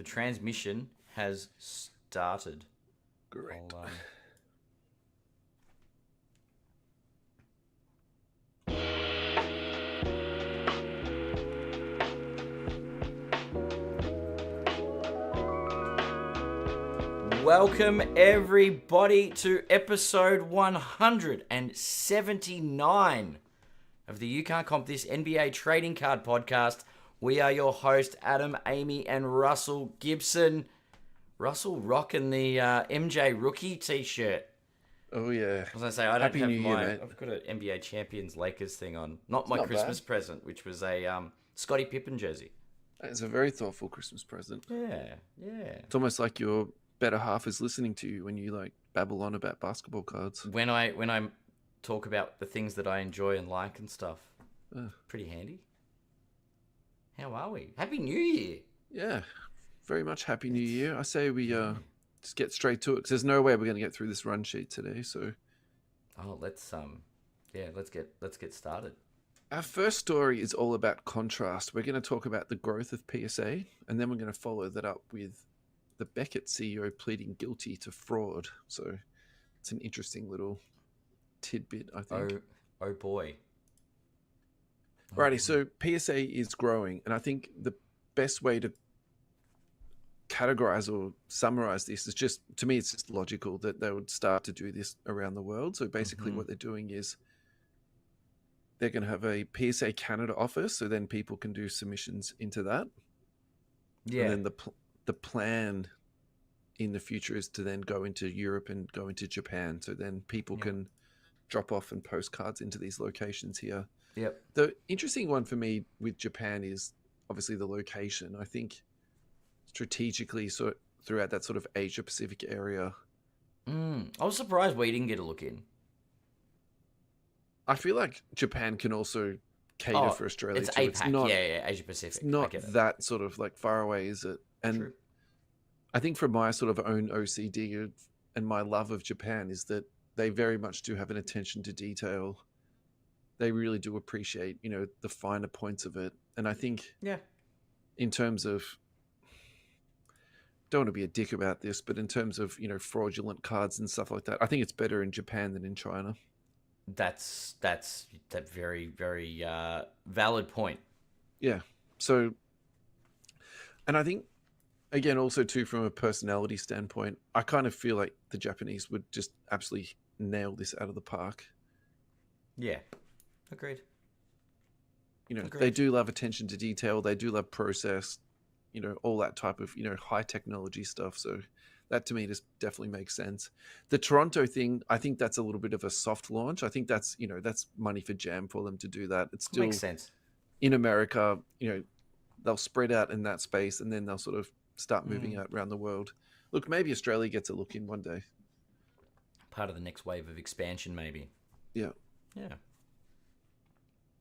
The transmission has started. Great. Welcome everybody to episode 179 of the You Can't Comp This NBA Trading Card Podcast. We are your host, Adam, Amy, and Russell Gibson. Russell rocking the MJ rookie t-shirt. Oh, yeah. I was going to say, I don't Happy have New Year, my... mate. I've got an NBA Champions Lakers thing on. Not my not Christmas bad. present, which was a Scottie Pippen jersey. It's a very thoughtful Christmas present. Yeah. It's almost like your better half is listening to you when you like babble on about basketball cards. When I talk about the things that I enjoy and like and stuff. Pretty handy. How are we? Happy New Year. Yeah, very much Happy New Year. I say we just get straight to it because there's no way we're going to get through this run sheet today. So, let's get started. our first story is all about contrast. We're going to talk about the growth of PSA, and then we're going to follow that up with the Beckett CEO pleading guilty to fraud. So, it's an interesting little tidbit, I think. Oh boy. Righty, so PSA is growing, and I think the best way to categorize or summarize this is just, to me, it's just logical that they would start to do this around the world. So basically what they're doing is they're going to have a PSA Canada office, so then people can do submissions into that. Yeah. And then the plan in the future is to then go into Europe and go into Japan, so then people can drop off and postcards into these locations here. Yep. The interesting one for me with Japan is obviously the location. I think strategically, so throughout that sort of Asia Pacific area, I was surprised we didn't get a look in. I feel like Japan can also cater for Australia it's too. APAC. It's not, Asia Pacific. it's not that sort of like far away, is it? And True. I think from my sort of own OCD and my love of Japan is that they very much do have an attention to detail. They really do appreciate, the finer points of it. And I think in terms of, don't want to be a dick about this, but in terms of, fraudulent cards and stuff like that, I think it's better in Japan than in China. That's that very, very valid point. Yeah. So, and I think, again, also too, from a personality standpoint, I kind of feel like the Japanese would just absolutely nail this out of the park. Yeah. Agreed. They do love attention to detail. They do love process, all that type of, high technology stuff. So that to me just definitely makes sense. The Toronto thing, I think that's a little bit of a soft launch. I think that's, that's money for jam for them to do that. It still makes sense. In America, they'll spread out in that space and then they'll sort of start moving out around the world. Look, maybe Australia gets a look in one day. Part of the next wave of expansion, maybe. Yeah. Yeah.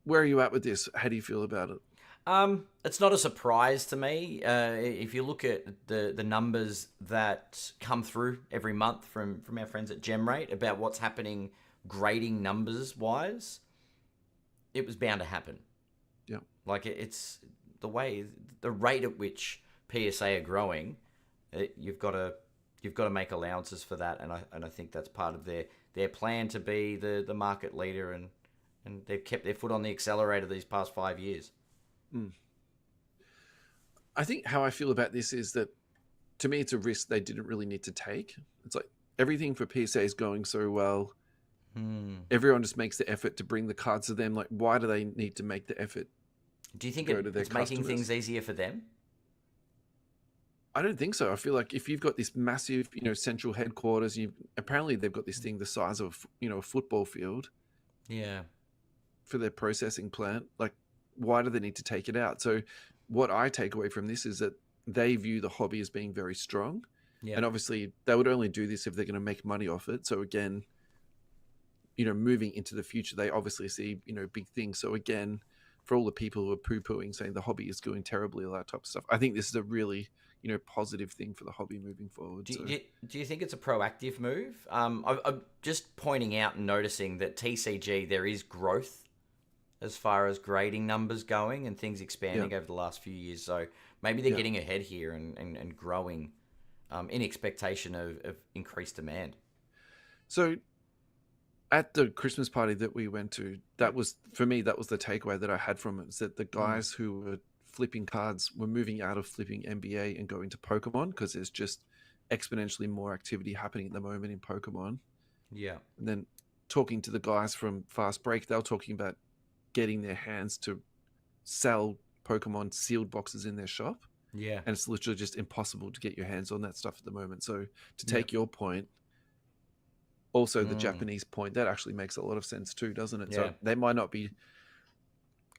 Where are you at with this? How do you feel about it? It's not a surprise to me. If you look at the numbers that come through every month from our friends at GemRate about what's happening grading numbers wise, it was bound to happen. Yeah. Like it's the rate at which PSA are growing, you've got to make allowances for that, and I think that's part of their plan to be the market leader, and they've kept their foot on the accelerator these past 5 years. I think how I feel about this is that, to me, it's a risk they didn't really need to take. It's like everything for PSA is going so well. Everyone just makes the effort to bring the cards to them. Like, why do they need to make the effort? Do you think it's making things easier for them? I don't think so. I feel like if you've got this massive, central headquarters, apparently they've got this thing the size of, a football field. Yeah. For their processing plant, like, why do they need to take it out? So what I take away from this is that they view the hobby as being very strong. Yeah. And obviously they would only do this if they're going to make money off it. So again, moving into the future, they obviously see, big things. So again, for all the people who are poo-pooing, saying the hobby is going terribly, all that type of stuff, I think this is a really, positive thing for the hobby moving forward. Do you think it's a proactive move? I'm just pointing out and noticing that TCG, there is growth as far as grading numbers going and things expanding over the last few years. So maybe they're Yeah. getting ahead here and growing in expectation of increased demand. So at the Christmas party that we went to, that was, for me, that was the takeaway that I had from it, is that the guys who were flipping cards were moving out of flipping NBA and going to Pokemon, because there's just exponentially more activity happening at the moment in Pokemon. Yeah. And then talking to the guys from Fast Break, they were talking about getting their hands to sell Pokemon sealed boxes in their shop. Yeah. And it's literally just impossible to get your hands on that stuff at the moment. So to take your point, also the Japanese point, that actually makes a lot of sense too, doesn't it? Yeah. So they might not be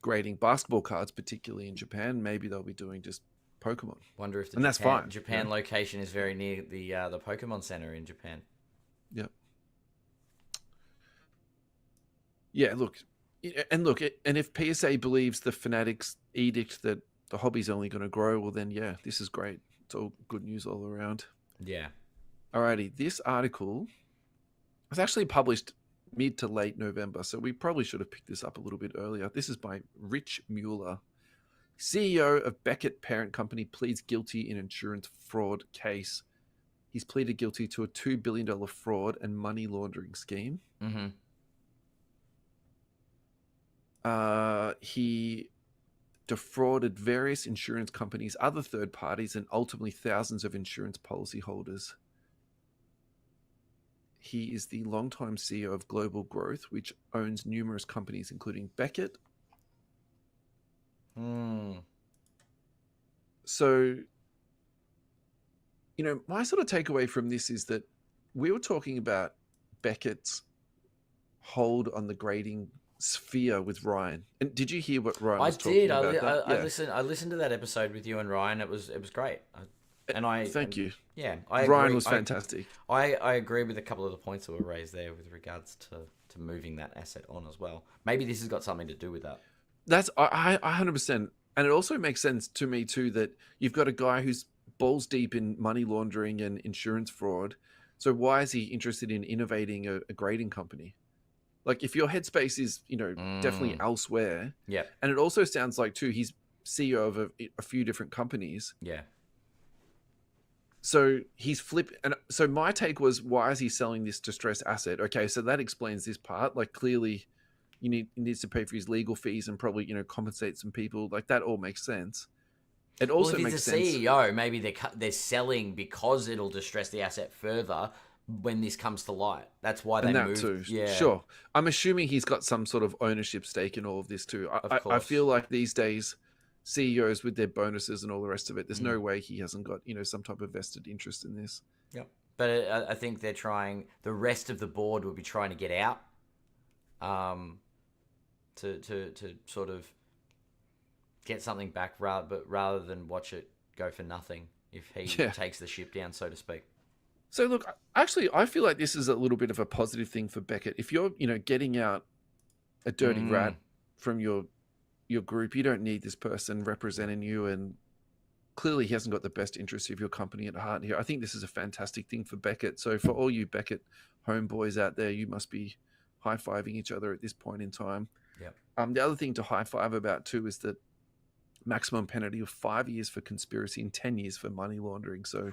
grading basketball cards, particularly in Japan. Maybe they'll be doing just Pokemon. Wonder if the and that's fine. Japan location is very near the Pokemon Center in Japan. Yep. Yeah, look, and if PSA believes the Fanatics edict that the hobby's only going to grow, well then, yeah, this is great. It's all good news all around. Yeah. Alrighty, this article was actually published mid to late November, so we probably should have picked this up a little bit earlier. This is by Rich Mueller. CEO of Beckett Parent Company pleads guilty in insurance fraud case. He's pleaded guilty to a $2 billion fraud and money laundering scheme. Mm-hmm. He defrauded various insurance companies, other third parties, and ultimately thousands of insurance policyholders. He is the longtime CEO of Global Growth, which owns numerous companies, including Beckett. So, my sort of takeaway from this is that we were talking about Beckett's hold on the grading sphere with Ryan. And did you hear what Ryan was talking about? I listened to that episode with you and Ryan. It was great. Thank you. Yeah, Ryan was fantastic. I agree with a couple of the points that were raised there with regards to moving that asset on as well. Maybe this has got something to do with that. That's I 100%. And it also makes sense to me too that you've got a guy who's balls deep in money laundering and insurance fraud. So why is he interested in innovating a grading company? Like, if your headspace is, definitely elsewhere. Yeah. And it also sounds like too he's CEO of a few different companies. Yeah. So he's flipped. And so my take was, why is he selling this distressed asset? Okay, so that explains this part. Like, clearly he needs to pay for his legal fees and probably, compensate some people. Like, that all makes sense. It also if makes he's a sense. CEO, maybe they're selling because it'll distress the asset further when this comes to light. That's why they moved. Too. Yeah. Sure. I'm assuming he's got some sort of ownership stake in all of this too. I feel like these days, CEOs with their bonuses and all the rest of it, there's no way he hasn't got, some type of vested interest in this. Yep. But I think they're trying, the rest of the board will be trying to get out to sort of get something back rather than watch it go for nothing if he takes the ship down, so to speak. So look, actually, I feel like this is a little bit of a positive thing for Beckett. If you're, getting out a dirty rat from your group, you don't need this person representing you, and clearly he hasn't got the best interest of your company at heart here. I think this is a fantastic thing for Beckett. So for all you Beckett homeboys out there, you must be high-fiving each other at this point in time. Yep. The other thing to high-five about too is that maximum penalty of 5 years for conspiracy and 10 years for money laundering. So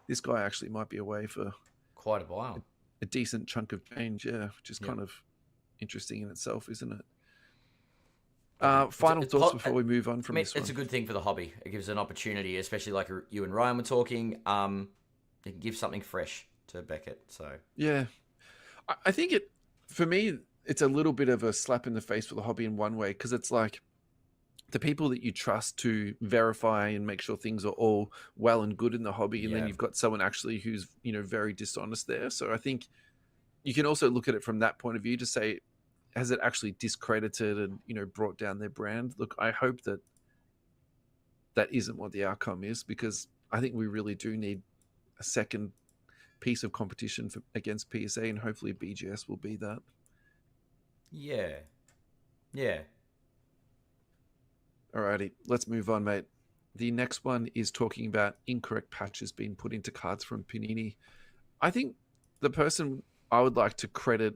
this guy actually might be away for quite a while. A decent chunk of change, which is kind of interesting in itself, isn't it? Final thoughts before we move on from this one. It's a good thing for the hobby. It gives an opportunity, especially like you and Ryan were talking. It can give something fresh to Beckett. So yeah, I think for me, it's a little bit of a slap in the face for the hobby in one way, because it's like the people that you trust to verify and make sure things are all well and good in the hobby, and then you've got someone actually who's very dishonest there. So I think you can also look at it from that point of view to say, has it actually discredited and brought down their brand? Look, I hope that isn't what the outcome is, because I think we really do need a second piece of competition against PSA, and hopefully BGS will be that. Yeah. Alrighty, let's move on, mate. The next one is talking about incorrect patches being put into cards from Panini. I think the person I would like to credit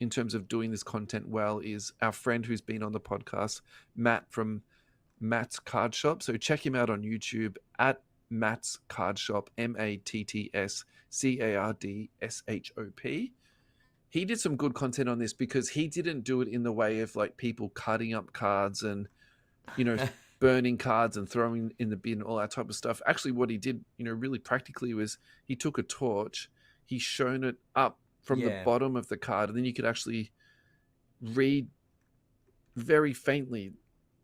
in terms of doing this content well is our friend who's been on the podcast, Matt from Matt's Card Shop. So check him out on YouTube at Matt's Card Shop, MattsCardshop. He did some good content on this because he didn't do it in the way of like people cutting up cards and, burning cards and throwing in the bin, all that type of stuff. Actually, what he did, really practically was he took a torch, he shone it up from the bottom of the card, and then you could actually read very faintly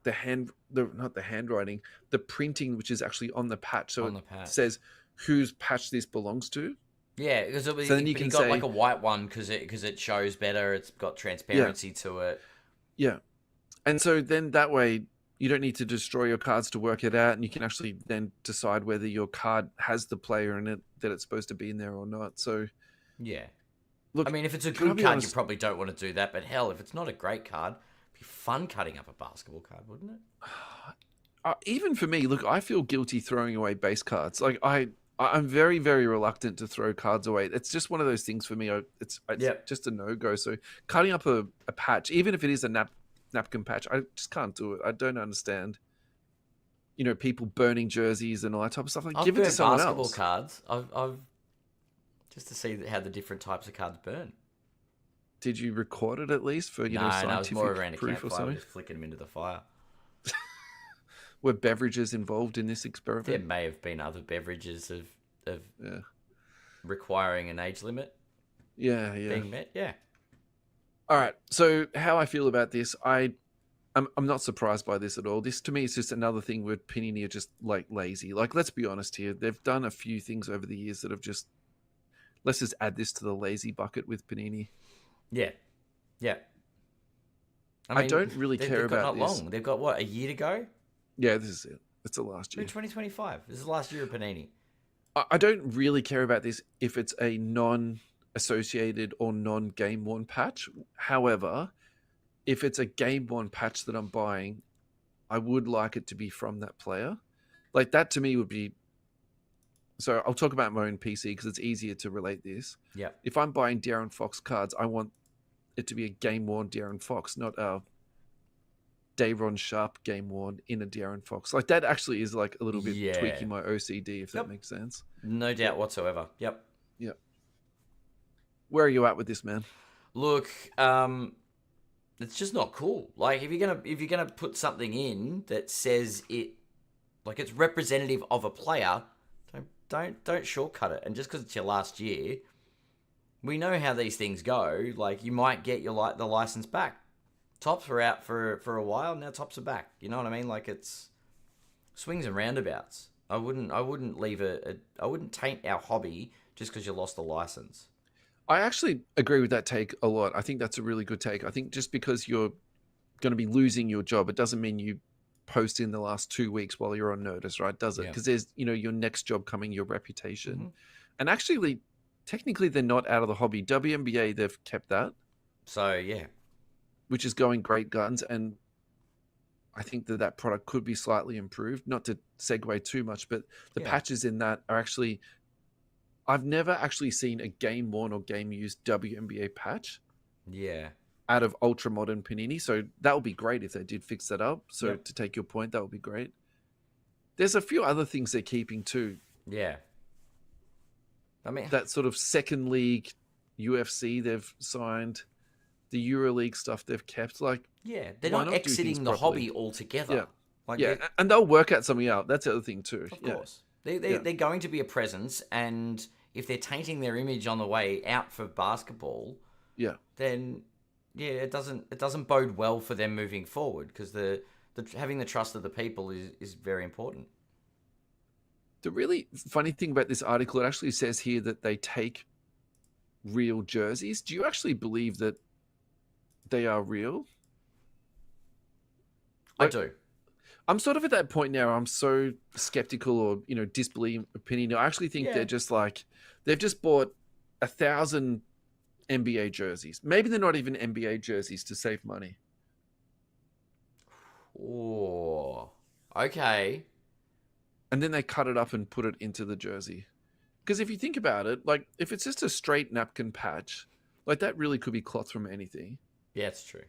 not the handwriting, the printing, which is actually on the patch. So it says whose patch this belongs to. Yeah, because he got like a white one because it shows better. It's got transparency to it. Yeah, and so then that way you don't need to destroy your cards to work it out, and you can actually then decide whether your card has the player in it that it's supposed to be in there or not. So yeah, look, I mean, if it's a good card, you probably don't want to do that. But hell, if it's not a great card, it'd be fun cutting up a basketball card, wouldn't it? Even for me, look, I feel guilty throwing away base cards. Like I'm very, very reluctant to throw cards away. It's just one of those things for me. It's just a no-go. So cutting up a patch, even if it is a napkin patch, I just can't do it. I don't understand. People burning jerseys and all that type of stuff. Like, give it to someone basketball else. Cards. I've just to see how the different types of cards burn. Did you record it at least for scientific no, it was more around a proof or campfire, something? just flicking them into the fire. Were beverages involved in this experiment? There may have been other beverages of requiring an age limit. Yeah. Being met. Yeah. All right. So how I feel about this, I'm not surprised by this at all. This to me is just another thing where Panini are just like lazy. Like, let's be honest here. They've done a few things over the years that have just, let's just add this to the lazy bucket with Panini. Yeah. I mean, don't really care about this. Long. They've got what, a year to go? Yeah, this is it. It's the last year. 2025. This is the last year of Panini. I don't really care about this if it's a non-associated or non-game worn patch. However, if it's a game worn patch that I'm buying, I would like it to be from that player. Like, that to me would be... So I'll talk about my own PC because it's easier to relate this. Yeah. If I'm buying De'Aaron Fox cards, I want it to be a game worn De'Aaron Fox, not a Dayron Sharp game worn in a De'Aaron Fox. Like, that actually is like a little bit tweaking my OCD, if that makes sense. No doubt whatsoever. Yep. Where are you at with this, man? Look, it's just not cool. Like, if you're gonna put something in that says it, like, it's representative of a player, don't shortcut it. And just because it's your last year, we know how these things go. Like, you might get the license back. Tops were out for a while. Now tops are back. You know what I mean? Like, it's swings and roundabouts. I wouldn't leave I wouldn't taint our hobby just because you lost the license. I actually agree with that take a lot. I think that's a really good take. I think just because you're going to be losing your job, it doesn't mean you post in the last 2 weeks while you're on notice, right? Does it? Because there's, your next job coming, your reputation. Mm-hmm. And actually, technically, they're not out of the hobby. WNBA, they've kept that. So, yeah. Which is going great guns. And I think that product could be slightly improved. Not to segue too much, but the patches in that are actually... I've never actually seen a game worn or game used WNBA patch. Yeah. Out of ultra modern Panini. So that would be great if they did fix that up. So to take your point, that would be great. There's a few other things they're keeping too. Yeah. I mean, that sort of second league UFC they've signed, the EuroLeague stuff they've kept. Like, they're not exiting the hobby altogether. And they'll work out something out. That's the other thing too. Of course. They're going to be a presence, and if they're tainting their image on the way out for basketball, then it doesn't bode well for them moving forward, because the having the trust of the people is very important. The really funny thing about this article, it actually says here that they take real jerseys. Do you actually believe that they are real? I do. I'm sort of at that point now. I'm so skeptical or, disbelieving opinion. I actually think they're just like, they've just bought 1,000 NBA jerseys. Maybe they're not even NBA jerseys to save money. Oh, okay. And then they cut it up and put it into the jersey. Because if you think about it, like, if it's just a straight napkin patch, like, that really could be cloth from anything. Yeah, it's true.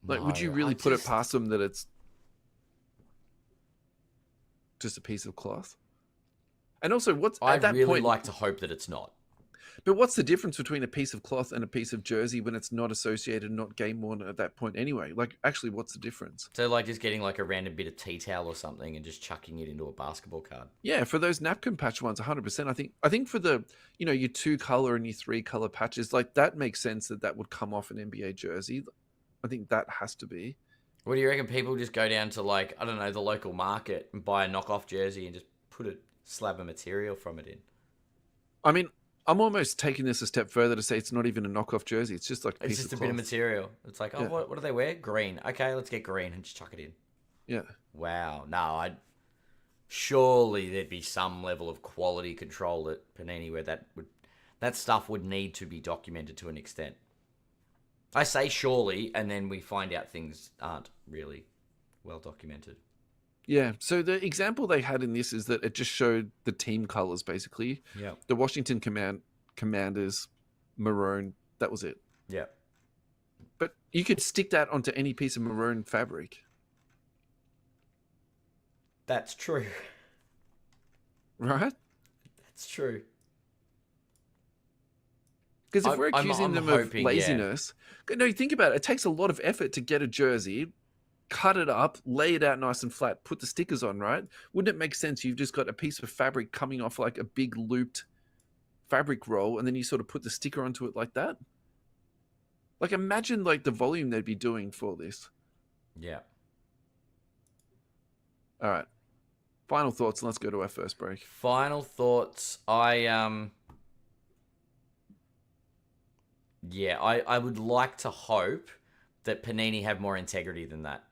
Like, would you No, really put it past them that it's just a piece of cloth? And also, what's I at that really point? like to hope that it's not. But what's the difference between a piece of cloth and a piece of jersey when it's not associated, not game worn at that point anyway? Like, actually, what's the difference? So like just getting like a random bit of tea towel or something and just chucking it into a basketball card. Yeah, for those napkin patch ones, 100%. I think for the, your 2-color and your 3-color patches, like that makes sense that would come off an NBA jersey. I think that has to be. What do you reckon? People just go down to like, I don't know, the local market and buy a knockoff jersey and just put a slab of material from it in. I mean, I'm almost taking this a step further to say it's not even a knockoff jersey. It's just like a It's piece just of a bit of cloth. material. It's like, oh, Yeah. what do they wear? Green. Okay, let's get green and just chuck it in. Yeah. Wow. No, surely there'd be some level of quality control at Panini where that stuff would need to be documented to an extent. I say surely, and then we find out things aren't really well documented. Yeah. So the example they had in this is that it just showed the team colors, basically. Yeah. The Washington Commanders, maroon. That was it. Yeah. But you could stick that onto any piece of maroon fabric. That's true. Right? That's true. Because if we're accusing them of laziness, no, think about it. It takes a lot of effort to get a jersey, cut it up, lay it out nice and flat, put the stickers on, right? Wouldn't it make sense? You've just got a piece of fabric coming off like a big looped fabric roll, and then you sort of put the sticker onto it like that. Like, imagine like the volume they'd be doing for this. Yeah. All right. Final thoughts, and let's go to our first break. Final thoughts. Yeah, I would like to hope that Panini have more integrity than that.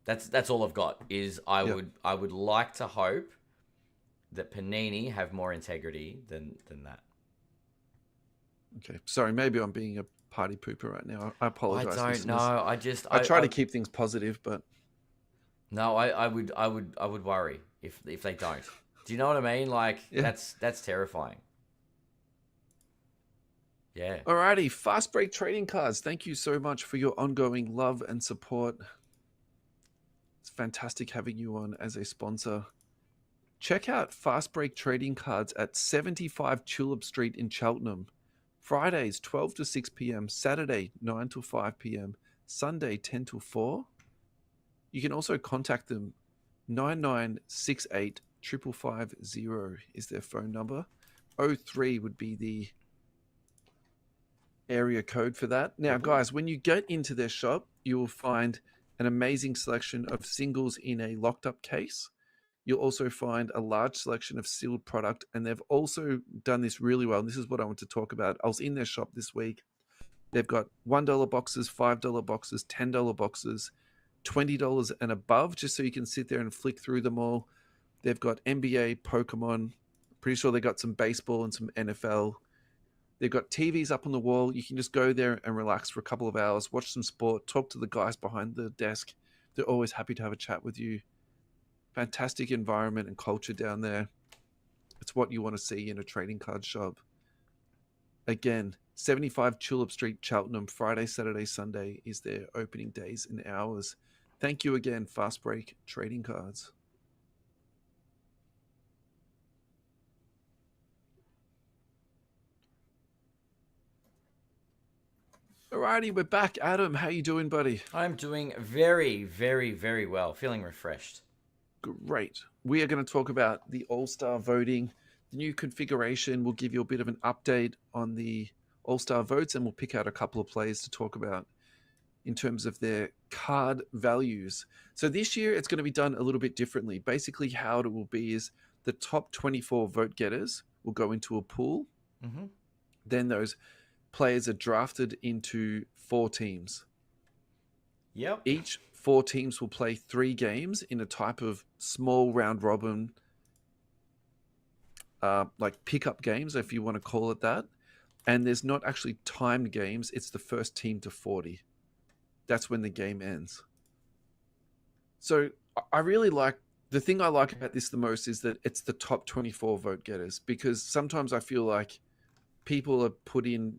That's all I've got. Is I would like to hope that Panini have more integrity than that. Okay, sorry, maybe I'm being a party pooper right now. I apologize. I don't know. I try to keep things positive, but no, I would worry if they don't. Do you know what I mean? Like that's terrifying. Yeah. Alrighty, Fast Break Trading Cards. Thank you so much for your ongoing love and support. It's fantastic having you on as a sponsor. Check out Fast Break Trading Cards at 75 Tulip Street in Cheltenham. Fridays 12 to 6 p.m, Saturday 9 to 5 p.m, Sunday 10 to 4. You can also contact them. 9968 550 is their phone number. 03 would be the area code for that. Now, guys, when you get into their shop, you will find an amazing selection of singles in a locked up case. You'll also find a large selection of sealed product, and they've also done this really well. And this is what I want to talk about. I was in their shop this week. They've got $1 boxes, $5 boxes, $10 boxes, $20 and above, just so you can sit there and flick through them all. They've got NBA, Pokemon. Pretty sure they got some baseball and some NFL. They've got TVs up on the wall. You can just go there and relax for a couple of hours, watch some sport, talk to the guys behind the desk. They're always happy to have a chat with you. Fantastic environment and culture down there. It's what you want to see in a trading card shop. Again, 75 Tulip Street, Cheltenham, Friday, Saturday, Sunday is their opening days and hours. Thank you again, Fast Break Trading Cards. Alrighty, we're back. Adam, how you doing, buddy? I'm doing very, very, very well. Feeling refreshed. Great. We are going to talk about the All-Star voting, the new configuration. We'll give you a bit of an update on the All-Star votes, and we'll pick out a couple of players to talk about in terms of their card values. So this year, it's going to be done a little bit differently. Basically, how it will be is the top 24 vote getters will go into a pool. Mm-hmm. Then those players are drafted into 4 teams. Yep. Each 4 teams will play 3 games in a type of small round robin, like pickup games, if you want to call it that. And there's not actually timed games. It's the first team to 40. That's when the game ends. So I really like, the thing I like about this the most is that it's the top 24 vote getters, because sometimes I feel like people are put in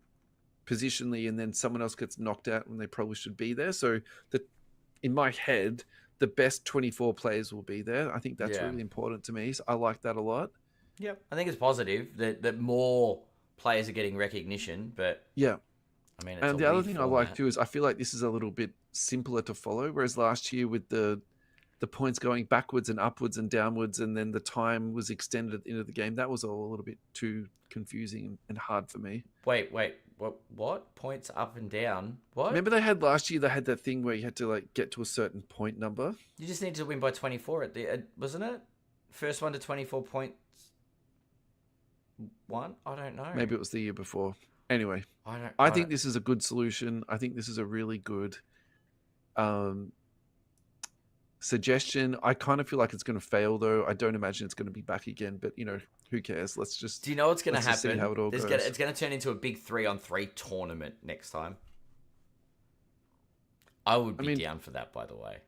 positionally, and then someone else gets knocked out when they probably should be there. So in my head, the best 24 players will be there. I think that's Yeah. really important to me. So I like that a lot. Yep. I think it's positive that more players are getting recognition, but Yeah. I mean, it's a And the other weird thing I like format. too is I feel like this is a little bit simpler to follow, whereas last year with the points going backwards and upwards and downwards, and then the time was extended into the game, that was all a little bit too confusing and hard for me. Wait. What? Points up and down? What? Remember they had last year, they had that thing where you had to like get to a certain point number. You just need to win by 24 at the wasn't it? First one to 24 points. One? I don't know. Maybe it was the year before. Anyway, I don't. I think this is a good solution. I think this is a really good suggestion. I kind of feel like it's going to fail, though. I don't imagine it's going to be back again, but who cares? Let's just. Do you know what's going to happen? See how it all goes. It's going to turn into a big 3-on-3 tournament next time. I would be down for that, by the way.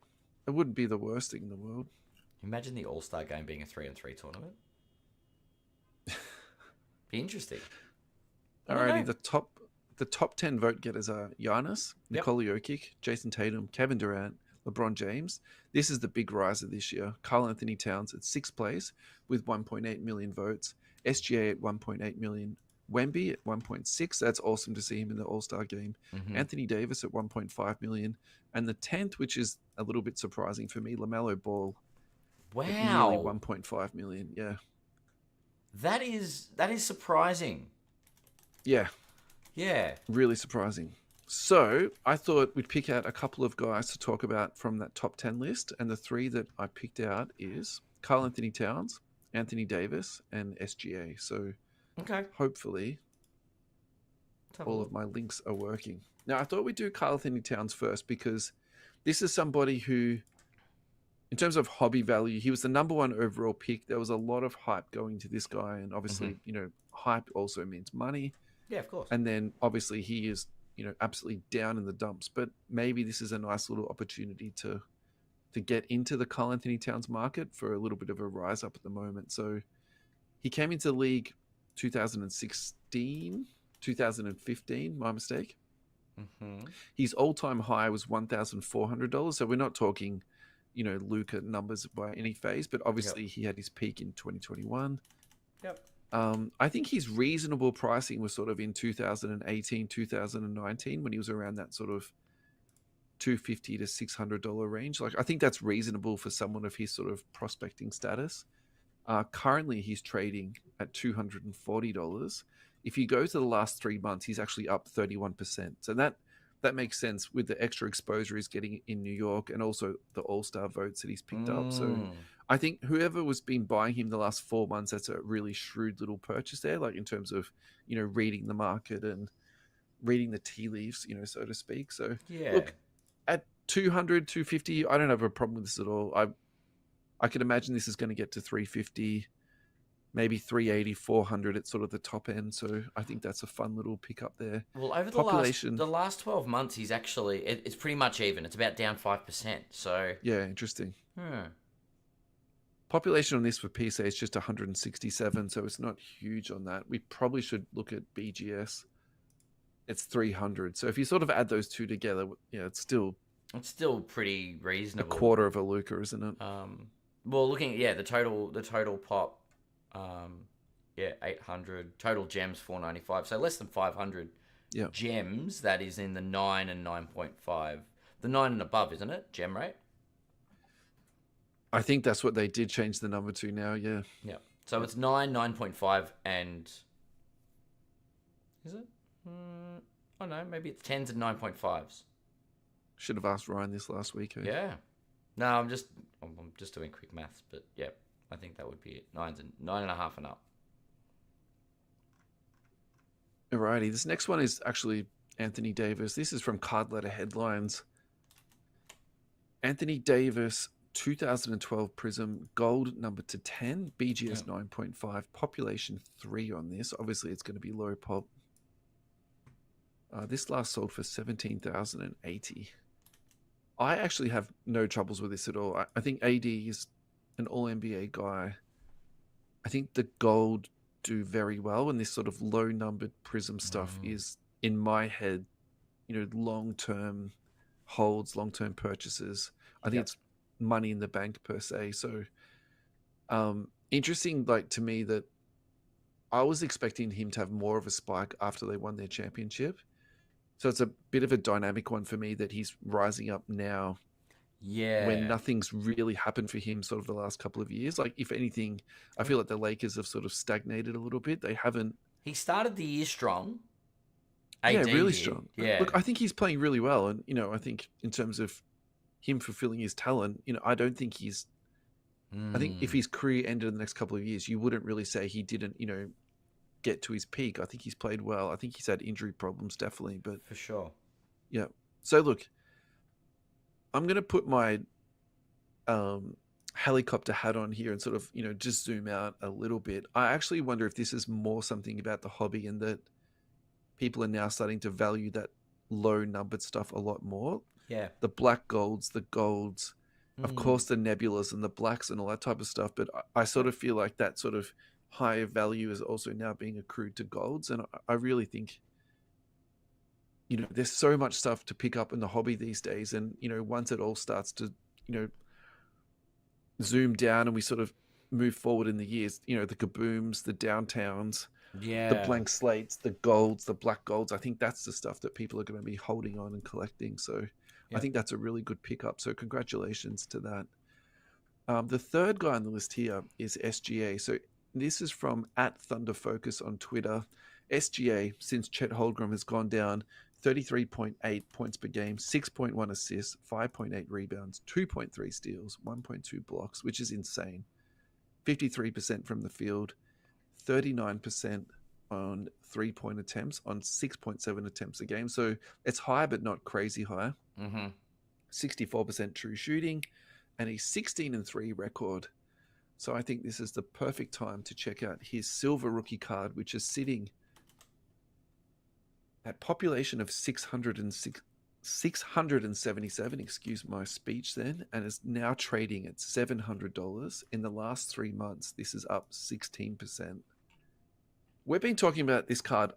It wouldn't be the worst thing in the world. Imagine the All-Star game being a 3-on-3 tournament. Be interesting. Alrighty, the top 10 vote getters are Giannis, Nikola Jokic, Jason Tatum, Kevin Durant, LeBron James. This is the big riser this year. Karl Anthony Towns at 6th place with 1.8 million votes. SGA at 1.8 million. Wemby at 1.6. That's awesome to see him in the All-Star game. Mm-hmm. Anthony Davis at 1.5 million. And the 10th, which is a little bit surprising for me, LaMelo Ball. Wow. At nearly 1.5 million. Yeah. That is surprising. Yeah. Yeah. Really surprising. So I thought we'd pick out a couple of guys to talk about from that top 10 list. And the 3 that I picked out is Karl Anthony Towns, Anthony Davis, and SGA. So okay, hopefully all of my links are working. Now, I thought we'd do Karl Anthony Towns first because this is somebody who, in terms of hobby value, he was the number 1 overall pick. There was a lot of hype going to this guy. And obviously, hype also means money. Yeah, of course. And then obviously he is, absolutely down in the dumps. But maybe this is a nice little opportunity to get into the Karl Anthony Towns market for a little bit of a rise up at the moment. So he came into the league 2016, 2015, my mistake. Mm-hmm. His all-time high was $1,400. So we're not talking, Luka numbers by any phase, but obviously he had his peak in 2021. Yep. I think his reasonable pricing was sort of in 2018, 2019, when he was around that sort of $250 to $600 range. Like, I think that's reasonable for someone of his sort of prospecting status. Currently, he's trading at $240. If you go to the last 3 months, he's actually up 31%. So that makes sense with the extra exposure he's getting in New York and also the All-Star votes that he's picked up. So I think whoever was been buying him the last 4 months, that's a really shrewd little purchase there, like in terms of, reading the market and reading the tea leaves, so to speak. So look, at 200, 250, I don't have a problem with this at all. I could imagine this is going to get to 350, maybe 380, 400 at sort of the top end. So I think that's a fun little pickup there. Well, over the last 12 months, he's actually, it's pretty much even. It's about down 5%. So yeah, interesting. Population on this for PSA is just 167, so it's not huge on that. We probably should look at BGS. It's 300. So if you sort of add those two together, it's still pretty reasonable. A quarter of a Luka, isn't it? Well, looking at the total pop, 800. Total gems 495. So less than 500 gems. That is in the 9 and 9.5. The 9 and above, isn't it? Gem rate. I think that's what they did change the number to now. Yeah. Yeah. So it's 9, 9.5, and is it? Oh no, maybe it's 10s and 9.5s. Should have asked Ryan this last week. Yeah. No, I'm just doing quick maths, but yeah, I think that would be it. 9.5 and up. Alrighty, this next one is actually Anthony Davis. This is from Card Letter Headlines. Anthony Davis, 2012 Prism, gold number to 10, BGS 9.5, population 3 on this. Obviously, it's going to be low pop. This last sold for $17,080. I actually have no troubles with this at all. I think AD is an all-NBA guy. I think the gold do very well, and this sort of low-numbered Prism stuff is in my head, long-term holds, long-term purchases. I think Yep. it's money in the bank per se. So interesting, like to me, that I was expecting him to have more of a spike after they won their championship. So it's a bit of a dynamic one for me that he's rising up now when Yeah. nothing's really happened for him sort of the last couple of years. Like, if anything, I feel like the Lakers have sort of stagnated a little bit. They haven't. He started the year strong. Yeah, AD really did. strong. Yeah. Look, I think he's playing really well. And, I think in terms of him fulfilling his talent, I don't think he's. I think if Mm, his career ended in the next couple of years, you wouldn't really say he didn't, get to his peak. I think he's played well. I think he's had injury problems, definitely. But for sure. yeah. So look, I'm going to put my helicopter hat on here and sort of, just zoom out a little bit. I actually wonder if this is more something about the hobby and that people are now starting to value that low numbered stuff a lot more. Yeah. The black golds, the golds, of Mm, course, the nebulas and the blacks and all that type of stuff. But I sort yep. of feel like that sort of higher value is also now being accrued to golds. And I really think, there's so much stuff to pick up in the hobby these days. And, once it all starts to, zoom down and we sort of move forward in the years, the kabooms, the downtowns, the Yeah. blank slates, the golds, the black golds. I think that's the stuff that people are going to be holding on and collecting. So I Yep. think that's a really good pickup. So congratulations to that. The third guy on the list here is SGA. So this is from @ThunderFocus on Twitter. SGA, since Chet Holmgren has gone down, 33.8 points per game, 6.1 assists, 5.8 rebounds, 2.3 steals, 1.2 blocks, which is insane. 53% from the field, 39% on 3-point attempts on 6.7 attempts a game. So it's high, but not crazy high. Mm-hmm. 64% true shooting, and a 16-3 record. So I think this is the perfect time to check out his silver rookie card, which is sitting at population of 677, excuse my speech then, and is now trading at $700. In the last 3 months, this is up 16%. We've been talking about this card,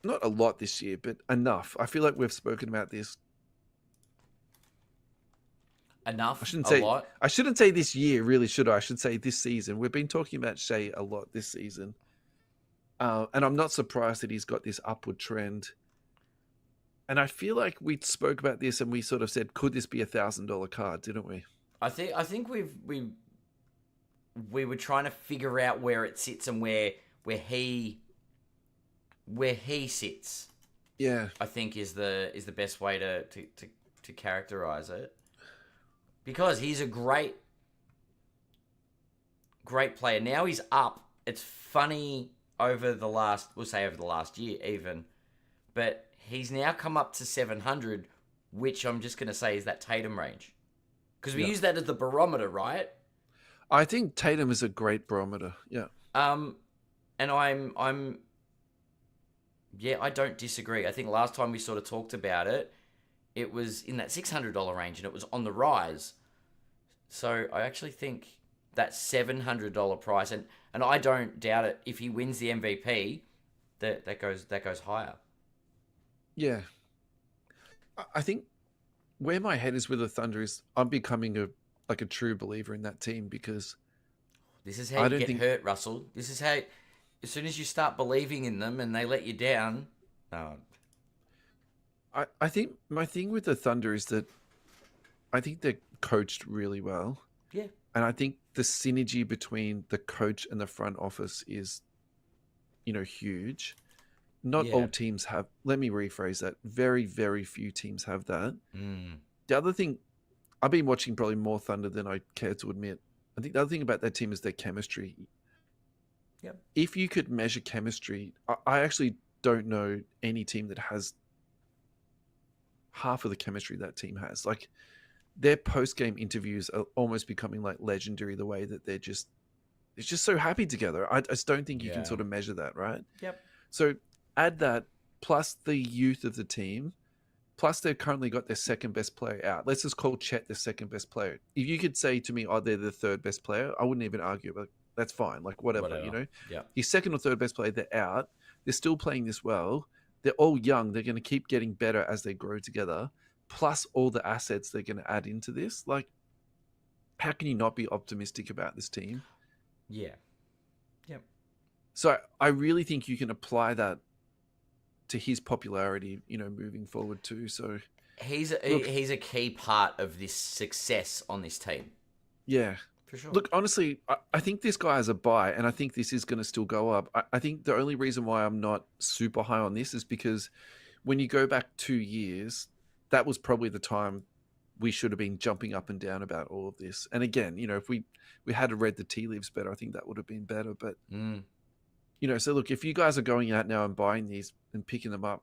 not a lot this year, but enough. I feel like we've spoken about this. Enough. A I lot. shouldn't say this year, really, should I? I should say this season. We've been talking about Shea a lot this season. And I'm not surprised that he's got this upward trend. And I feel like we spoke about this and we sort of said, could this be $1,000 card, didn't we? I think we were trying to figure out where it sits and where he sits. Yeah. I think is the best way to characterize it. Because he's a great player. Now he's up. It's funny over the last year even. But he's now come up to 700, which I'm just going to say is that Tatum range. Because we use that as the barometer, right? I think Tatum is a great barometer. Yeah. And I don't disagree. I think last time we sort of talked about it, it was in that $600 range and it was on the rise. So I actually think that $700 price, and I don't doubt it, if he wins the MVP, that goes higher. Yeah. I think where my head is with the Thunder is I'm becoming a true believer in that team, because this is how you get hurt, Russell. This is how, as soon as you start believing in them and they let you down. No. I think my thing with the Thunder is that I think they're coached really well. Yeah. And I think the synergy between the coach and the front office is, huge. Not all teams have, let me rephrase that. Very, very few teams have that. Mm. The other thing, I've been watching probably more Thunder than I care to admit. I think the other thing about that team is their chemistry. Yep. If you could measure chemistry, I actually don't know any team that has half of the chemistry that team has. Like, their post-game interviews are almost becoming like legendary, the way that they're just so happy together. I just don't think you can sort of measure that, right? Yep. So add that, plus the youth of the team, plus they've currently got their second best player out. Let's just call Chet the second best player. If you could say to me, oh, they're the third best player, I wouldn't even argue, but that's fine. Like, whatever. Yeah. His second or third best player, they're out. They're still playing this well. they're all young. They're going to keep getting better as they grow together. Plus all the assets they're going to add into this. Like, how can you not be optimistic about this team? Yeah. Yep. So I really think you can apply that to his popularity, moving forward too. So he's look, a key part of this success on this team. Yeah. For sure. Look, honestly, I think this guy is a buy, and I think this is going to still go up. I think the only reason why I'm not super high on this is because when you go back 2 years, that was probably the time we should have been jumping up and down about all of this. And again, if we had read the tea leaves better, I think that would have been better. But so look, if you guys are going out now and buying these and picking them up,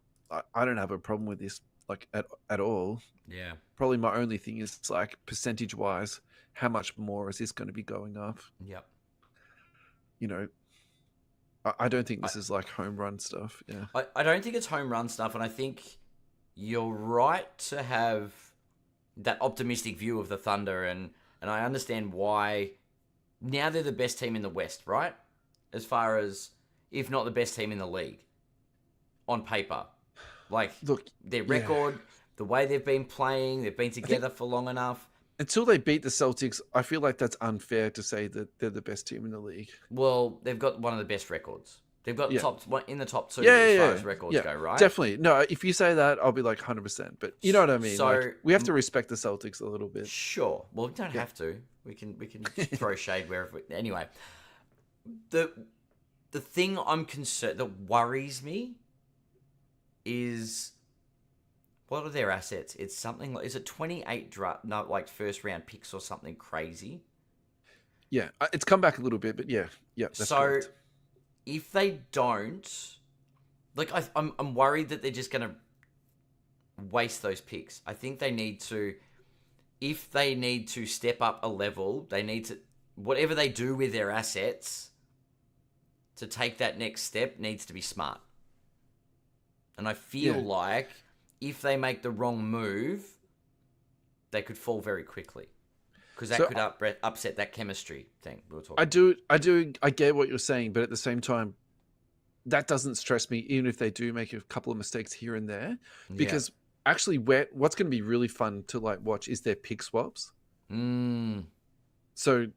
I don't have a problem with this, like at all. Yeah. Probably my only thing is like percentage wise, how much more is this going to be going up? Yep. I don't think this is like home run stuff. Yeah. I don't think it's home run stuff, and I think you're right to have that optimistic view of the Thunder, and I understand why. Now they're the best team in the West, right? As far as, if not the best team in the league, on paper. Like, look, their record, the way they've been playing, they've been together for long enough. Until they beat the Celtics, I feel like that's unfair to say that they're the best team in the league. Well, they've got one of the best records. They've got in the top two as far as records go, right? Definitely. No, if you say that, I'll be like 100%. But you know what I mean? So like, we have to respect the Celtics a little bit. Sure. Well, we don't have to. We can throw shade wherever. Anyway, the thing I'm concerned that worries me is, what are their assets? It's something like, is it 28 first round picks or something crazy? Yeah, it's come back a little bit, but yeah, that's correct. If they don't, like, I'm worried that they're just going to waste those picks. I think they need to, if they need to step up a level, they need to, whatever they do with their assets to take that next step needs to be smart. And I feel like if they make the wrong move, they could fall very quickly. Because that could upset that chemistry thing we were talking about. I get what you're saying, but at the same time, that doesn't stress me, even if they do make a couple of mistakes here and there. Because actually, what's going to be really fun to like watch is their pick swaps. So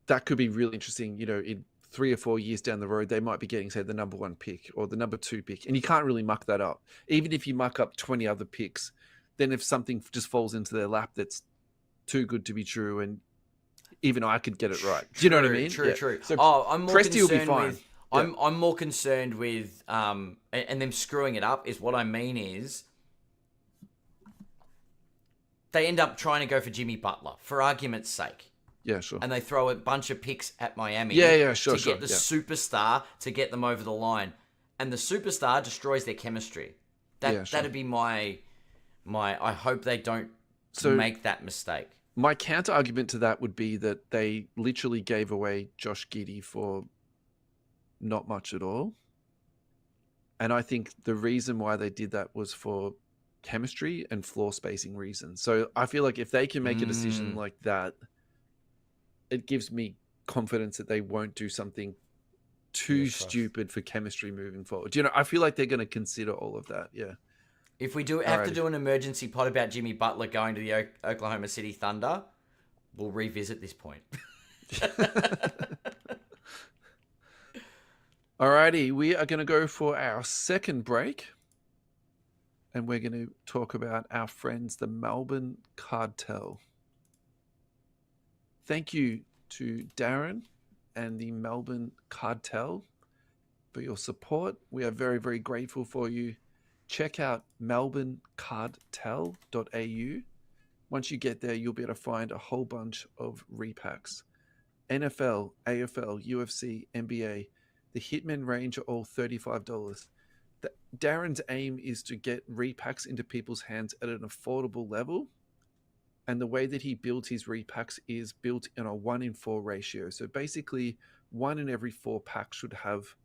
that could be really interesting. In 3 or 4 years down the road, they might be getting, say, the number 1 pick or the number 2 pick, and you can't really muck that up. Even if you muck up 20 other picks, then if something just falls into their lap that's too good to be true, and even I could get it right. Do you know what I mean? True. So I'm more Presti will be fine. I'm more concerned with and them screwing it up is what I mean is they end up trying to go for Jimmy Butler for argument's sake. Yeah, sure. And they throw a bunch of picks at Miami. Sure. To get the superstar to get them over the line, and the superstar destroys their chemistry. That'd be my. I hope they don't make that mistake. My counter argument to that would be that they literally gave away Josh Giddey for not much at all. And I think the reason why they did that was for chemistry and floor spacing reasons. So I feel like if they can make a decision like that, it gives me confidence that they won't do something too stupid for chemistry moving forward. I feel like they're going to consider all of that. Yeah. If we have to do an emergency pod about Jimmy Butler going to the Oklahoma City Thunder, we'll revisit this point. Alrighty, we are going to go for our second break, and we're going to talk about our friends, the Melbourne Cartel. Thank you to Darren and the Melbourne Cartel for your support. We are very, very grateful for you. Check out melbournecartel.au. Once you get there, you'll be able to find a whole bunch of repacks. NFL, AFL, UFC, NBA. The Hitman range are all $35. Darren's aim is to get repacks into people's hands at an affordable level. And the way that he builds his repacks is built in a 1-in-4 ratio. So basically, 1 in every 4 packs should have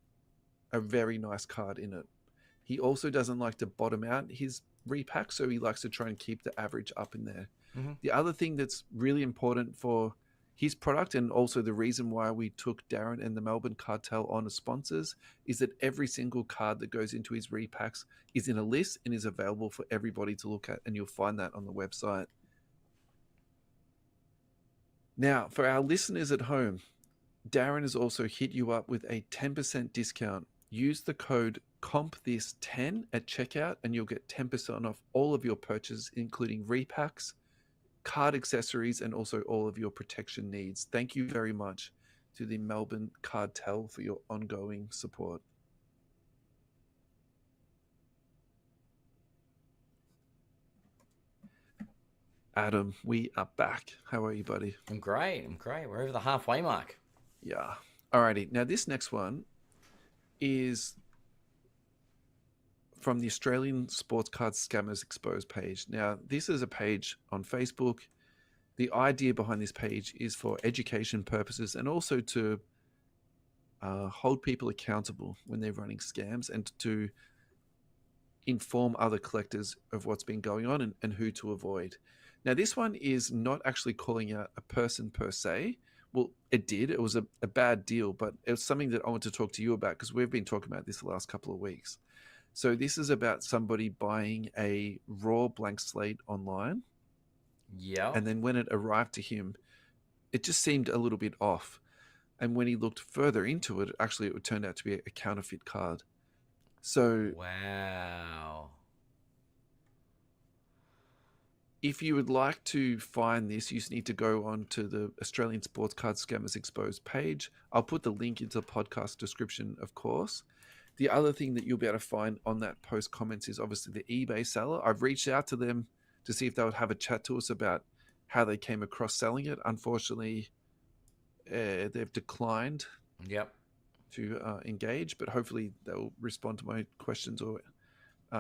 a very nice card in it. He also doesn't like to bottom out his repack, so he likes to try and keep the average up in there. Mm-hmm. The other thing that's really important for his product, and also the reason why we took Darren and the Melbourne Cartel on as sponsors, is that every single card that goes into his repacks is in a list and is available for everybody to look at, and you'll find that on the website. Now, for our listeners at home, Darren has also hit you up with a 10% discount. Use the code COMPTHIS10 at checkout and you'll get 10% off all of your purchases, including repacks, card accessories, and also all of your protection needs. Thank you very much to the Melbourne Cartel for your ongoing support. Adam, we are back. How are you, buddy? I'm great. We're over the halfway mark. Yeah. Alrighty. Now, this next one is from the Australian Sports Card Scammers Exposed page. Now, this is a page on Facebook. The idea behind this page is for education purposes and also to hold people accountable when they're running scams and to inform other collectors of what's been going on and who to avoid. Now, this one is not actually calling out a person per se. Well, it did. It was a bad deal, but it was something that I want to talk to you about because we've been talking about this the last couple of weeks. So this is about somebody buying a raw blank slate online. Yeah. And then when it arrived to him, it just seemed a little bit off. And when he looked further into it, actually it turned out to be a counterfeit card. So wow. If you would like to find this, you just need to go on to the Australian Sports Card Scammers Exposed page. I'll put the link into the podcast description, of course. The other thing that you'll be able to find on that post comments is obviously the eBay seller. I've reached out to them to see if they would have a chat to us about how they came across selling it. Unfortunately, they've declined to engage, but hopefully they'll respond to my questions or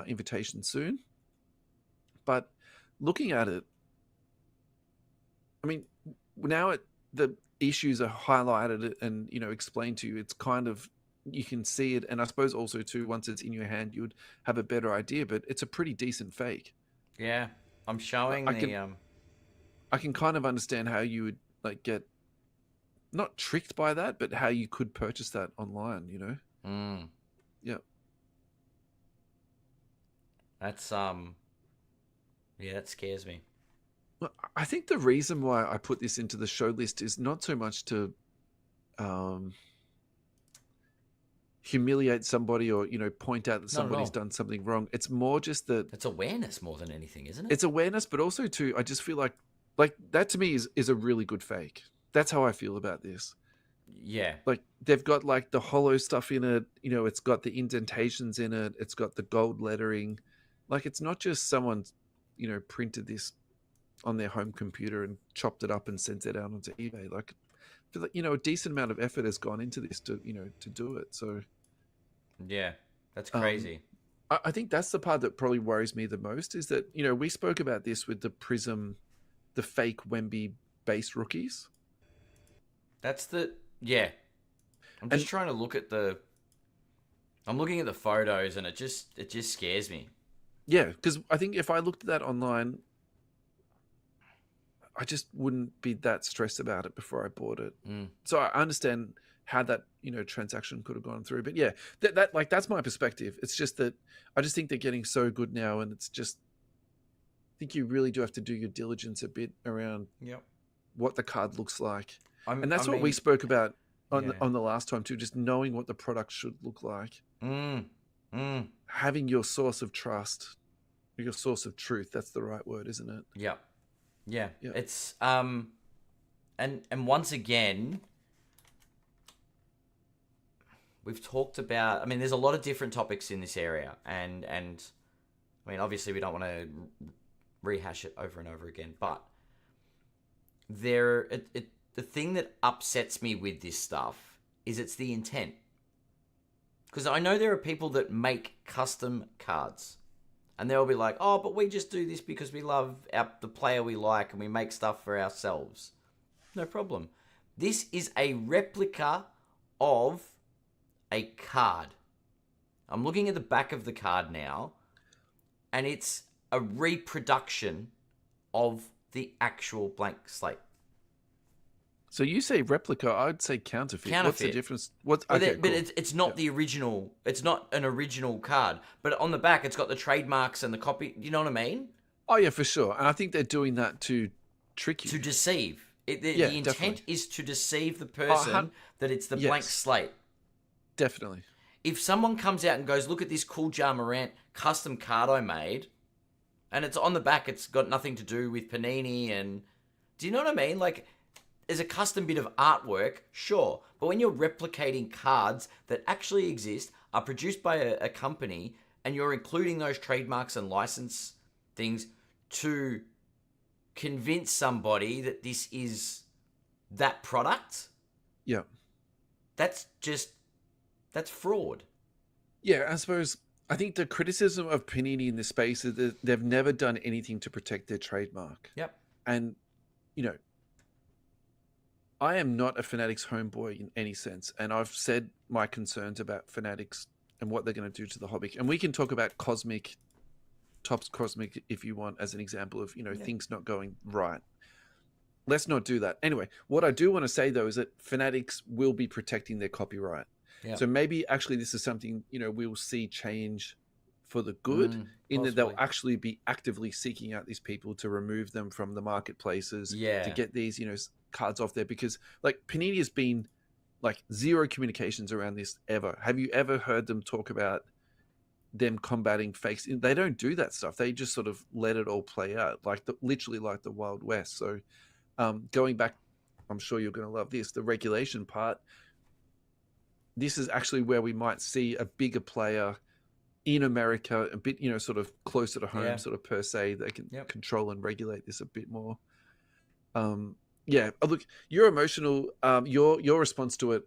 invitation soon. But looking at it, I mean, now the issues are highlighted and, explained to you. It's kind of, you can see it. And I suppose also too, once it's in your hand, you would have a better idea, but it's a pretty decent fake. Yeah. I'm showing I can kind of understand how you would get not tricked by that, but how you could purchase that online, Yeah. That's, yeah, that scares me. Well, I think the reason why I put this into the show list is not so much to humiliate somebody or, point out that somebody's done something wrong. It's more just that... It's awareness more than anything, isn't it? It's awareness, but also too, I just feel like that to me is a really good fake. That's how I feel about this. Yeah. They've got the hollow stuff in it. It's got the indentations in it. It's got the gold lettering. It's not just someone's, printed this on their home computer and chopped it up and sent it out onto eBay. I feel like, a decent amount of effort has gone into this to do it. So yeah, that's crazy. I think that's the part that probably worries me the most is that, we spoke about this with the Prism, the fake Wemby base rookies. That's yeah. I'm just trying to look at I'm looking at the photos and it just scares me. Yeah, because I think if I looked at that online, I just wouldn't be that stressed about it before I bought it. So I understand how that transaction could have gone through, but yeah, that's my perspective. It's just that I just think they're getting so good now, and it's just I think you really do have to do your diligence a bit around what the card looks like, and that's what we spoke about on the last time too. Just knowing what the product should look like, having your source of trust, your source of truth. That's the right word, isn't it? Yeah. It's and once again, we've talked about. I mean, there's a lot of different topics in this area, and I mean, obviously, we don't want to rehash it over and over again, but the thing that upsets me with this stuff is it's the intent. Because I know there are people that make custom cards. And they'll be like, oh, but we just do this because we love the player we like and we make stuff for ourselves. No problem. This is a replica of a card. I'm looking at the back of the card now, and it's a reproduction of the actual blank slate. So you say replica, I'd say counterfeit. What's the Counterfeit. difference? What's But, okay, but cool. it's Yeah. not the original. It's not an original card. But on the back, it's got the trademarks and the copy. You know what I mean? Oh yeah, for sure. And I think they're doing that to trick To you. deceive. Yeah, The intent definitely. is to deceive the Oh, person that it's the blank yes, slate. definitely. If someone comes out and goes, look at this cool Ja Morant custom card I made, and it's on the back, it's got nothing to do with Panini, and do you know what I mean? Like, as a custom bit of artwork, sure, but when you're replicating cards that actually exist, are produced by a company, and you're including those trademarks and license things to convince somebody that this is that product, Yeah. that's just that's fraud. Yeah, I think the criticism of Panini in this space is that they've never done anything to protect their trademark. Yep. And, you know, I am not a Fanatics homeboy in any sense. And I've said my concerns about Fanatics and what they're going to do to the hobby. And we can talk about Topps Cosmic if you want, as an example of, things not going right. Let's not do that. Anyway, what I do want to say, though, is that Fanatics will be protecting their copyright. Yep. So maybe actually this is something, we'll see change for the good in that they'll actually be actively seeking out these people to remove them from the marketplaces, to get these, cards off there. Because like Panini has been like zero communications around this ever. Have you ever heard them talk about them combating fakes? They don't do that stuff. They just sort of let it all play out, like literally like the Wild West. So going back, I'm sure you're going to love this, the regulation part. This is actually where we might see a bigger player in America, a bit, sort of closer to home, sort of per se. They can control and regulate this a bit more. Look, you're emotional. Your response to it,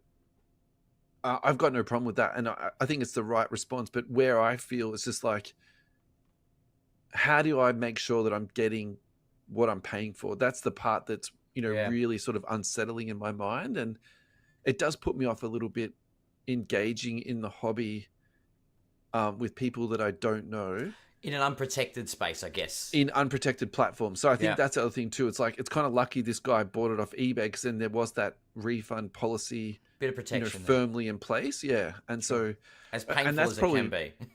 I've got no problem with that, and I think it's the right response. But where I feel it's just like, how do I make sure that I'm getting what I'm paying for? That's the part that's really sort of unsettling in my mind, and it does put me off a little bit engaging in the hobby with people that I don't know in an unprotected space, I guess, in unprotected platforms. So I think that's the other thing too. It's like, it's kind of lucky this guy bought it off eBay, because then there was that refund policy, bit of protection firmly in place. And so as painful and that's as probably, it can be.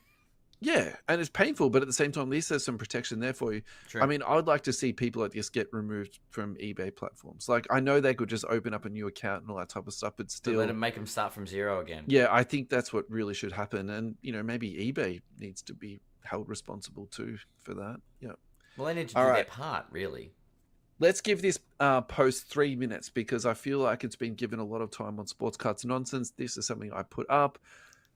Yeah, and it's painful, but at the same time, at least there's some protection there for you. True. I mean, I would like to see people like this get removed from eBay platforms. Like, I know they could just open up a new account and all that type of stuff, but still, let them make them start from zero again. Yeah, I think that's what really should happen, and maybe eBay needs to be held responsible too for that. Yeah. Well, they need to do their part, really. Let's give this post 3 minutes, because I feel like it's been given a lot of time on Sports Cards Nonsense. This is something I put up.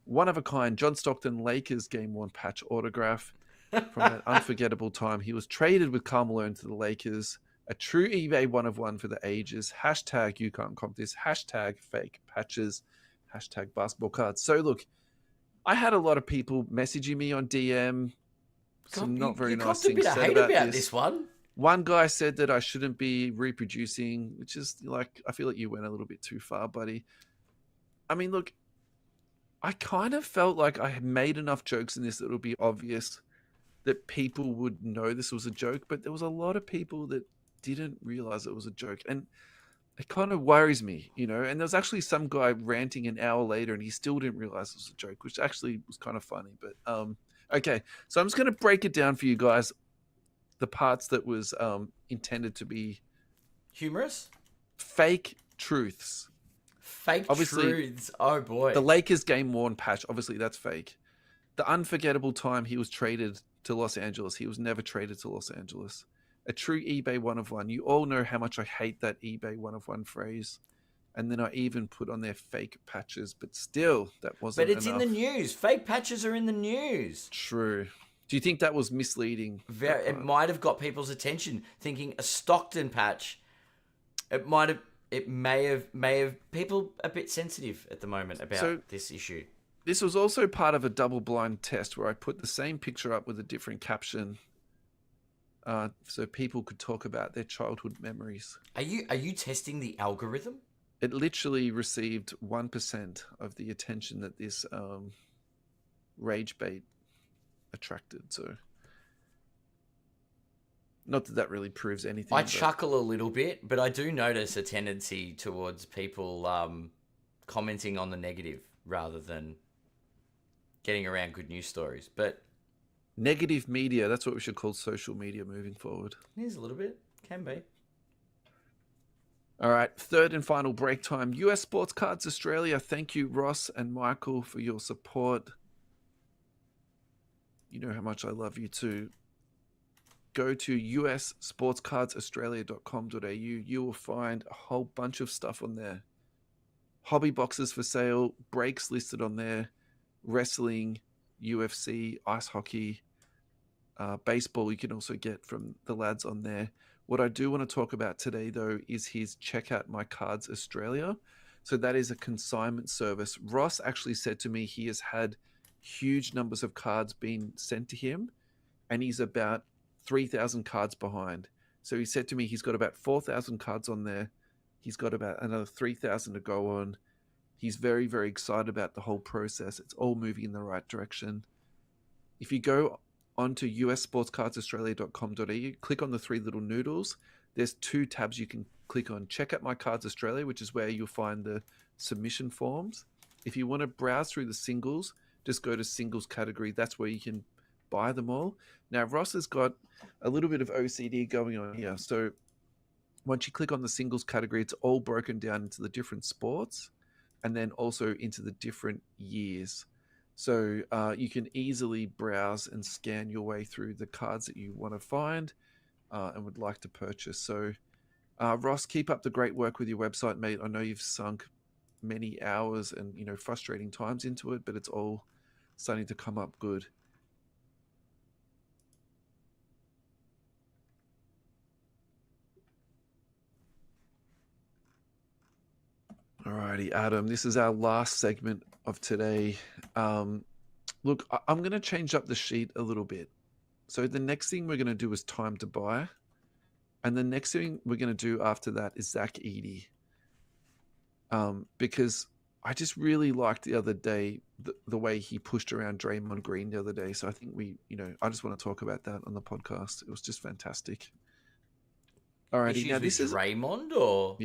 One of a kind, John Stockton Lakers Game 1 patch autograph from that unforgettable time. He was traded with Karl Malone to the Lakers. A true eBay 1 of 1 for the ages. Hashtag you can't comp this. Hashtag fake patches. Hashtag basketball cards. So look, I had a lot of people messaging me on DM. Some not very nice things said about this one. One guy said that I shouldn't be reproducing, which is like, I feel like you went a little bit too far, buddy. I mean, look, I kind of felt like I had made enough jokes in this that it would be obvious that people would know this was a joke, but there was a lot of people that didn't realize it was a joke, and it kind of worries me, And there was actually some guy ranting an hour later, and he still didn't realize it was a joke, which actually was kind of funny. But okay, so I'm just going to break it down for you guys. The parts that was intended to be humorous, fake truths. Fake truths. Oh boy. The Lakers Game 1 patch, obviously that's fake. The unforgettable time he was traded to Los Angeles. He was never traded to Los Angeles. A true eBay 1 of 1. You all know how much I hate that eBay 1 of 1 phrase. And then I even put on their fake patches, but still, that wasn't enough. But it's in the news. Fake patches are in the news. True. Do you think that was misleading? It might have got people's attention, thinking a Stockton patch. It may have people a bit sensitive at the moment about this issue. This was also part of a double-blind test where I put the same picture up with a different caption, so people could talk about their childhood memories. Are you testing the algorithm? It literally received 1% of the attention that this rage bait attracted. So Not that that really proves anything. I but... chuckle a little bit, but I do notice a tendency towards people commenting on the negative rather than getting around good news stories. But negative media, that's what we should call social media moving forward. it is a little bit. Can be. All right, third and final break time. US Sports Cards Australia. Thank you, Ross and Michael, for your support. You know how much I love you too. Go to ussportscardsaustralia.com.au. You will find a whole bunch of stuff on there. Hobby boxes for sale, breaks listed on there, wrestling, UFC, ice hockey, baseball you can also get from the lads on there. What I do want to talk about today, though, is his Check Out My Cards Australia. So that is a consignment service. Ross actually said to me he has had huge numbers of cards being sent to him, and he's about 3,000 cards behind. So he said to me he's got about 4,000 cards on there. He's got about another 3,000 to go on. He's very, very excited about the whole process. It's all moving in the right direction. If you go onto ussportscardsaustralia.com.au, click on the three little noodles. There's two tabs you can click on. Check Out My Cards Australia, which is where you'll find the submission forms. If you want to browse through the singles, just go to singles category. That's where you can buy them all. Now, Ross has got a little bit of OCD going on here. So once you click on the singles category, it's all broken down into the different sports and then also into the different years. So you can easily browse and scan your way through the cards that you want to find and would like to purchase. So Ross, keep up the great work with your website, mate. I know you've sunk many hours and, you know, frustrating times into it, but it's all starting to come up good. Alrighty, Adam, this is our last segment of today. Look, I'm going to change up the sheet a little bit. So the next thing we're going to do is time to buy. And the next thing we're going to do after that is Zach Edey. Because I just really liked the other day the way he pushed around Draymond Green the other day. So I think I just want to talk about that on the podcast. It was just fantastic. Alrighty, now this is Draymond or...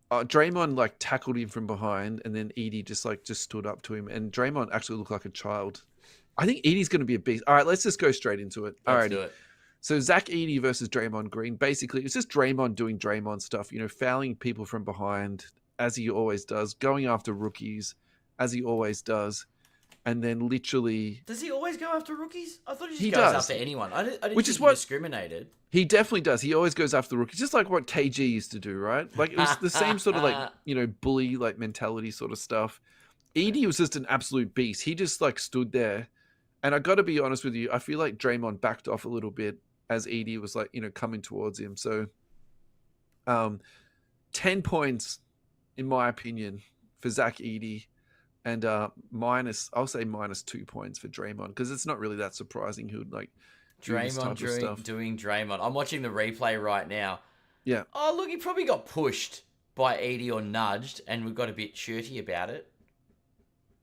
Draymond like tackled him from behind, and then Edey just stood up to him, and Draymond actually looked like a child. I think Edey's going to be a beast. All right, let's just go straight into it. Let's do it. So Zach Edey versus Draymond Green. Basically, it's just Draymond doing Draymond stuff, fouling people from behind as he always does, going after rookies as he always does, and then literally. Does he always go after rookies? I thought he goes after anyone. I didn't think he discriminated. He definitely does. He always goes after the rookies, just like what KG used to do, right? Like it was the same sort of bully mentality sort of stuff. Edey was just an absolute beast. He just stood there, and I got to be honest with you, I feel like Draymond backed off a little bit as Edey was coming towards him. So, 10 points in my opinion for Zach Edey, and I'll say minus 2 points for Draymond, because it's not really that surprising who would Draymond doing Draymond. I'm watching the replay right now. Yeah. Oh, look, he probably got pushed by Edey or nudged, and we got a bit shirty about it.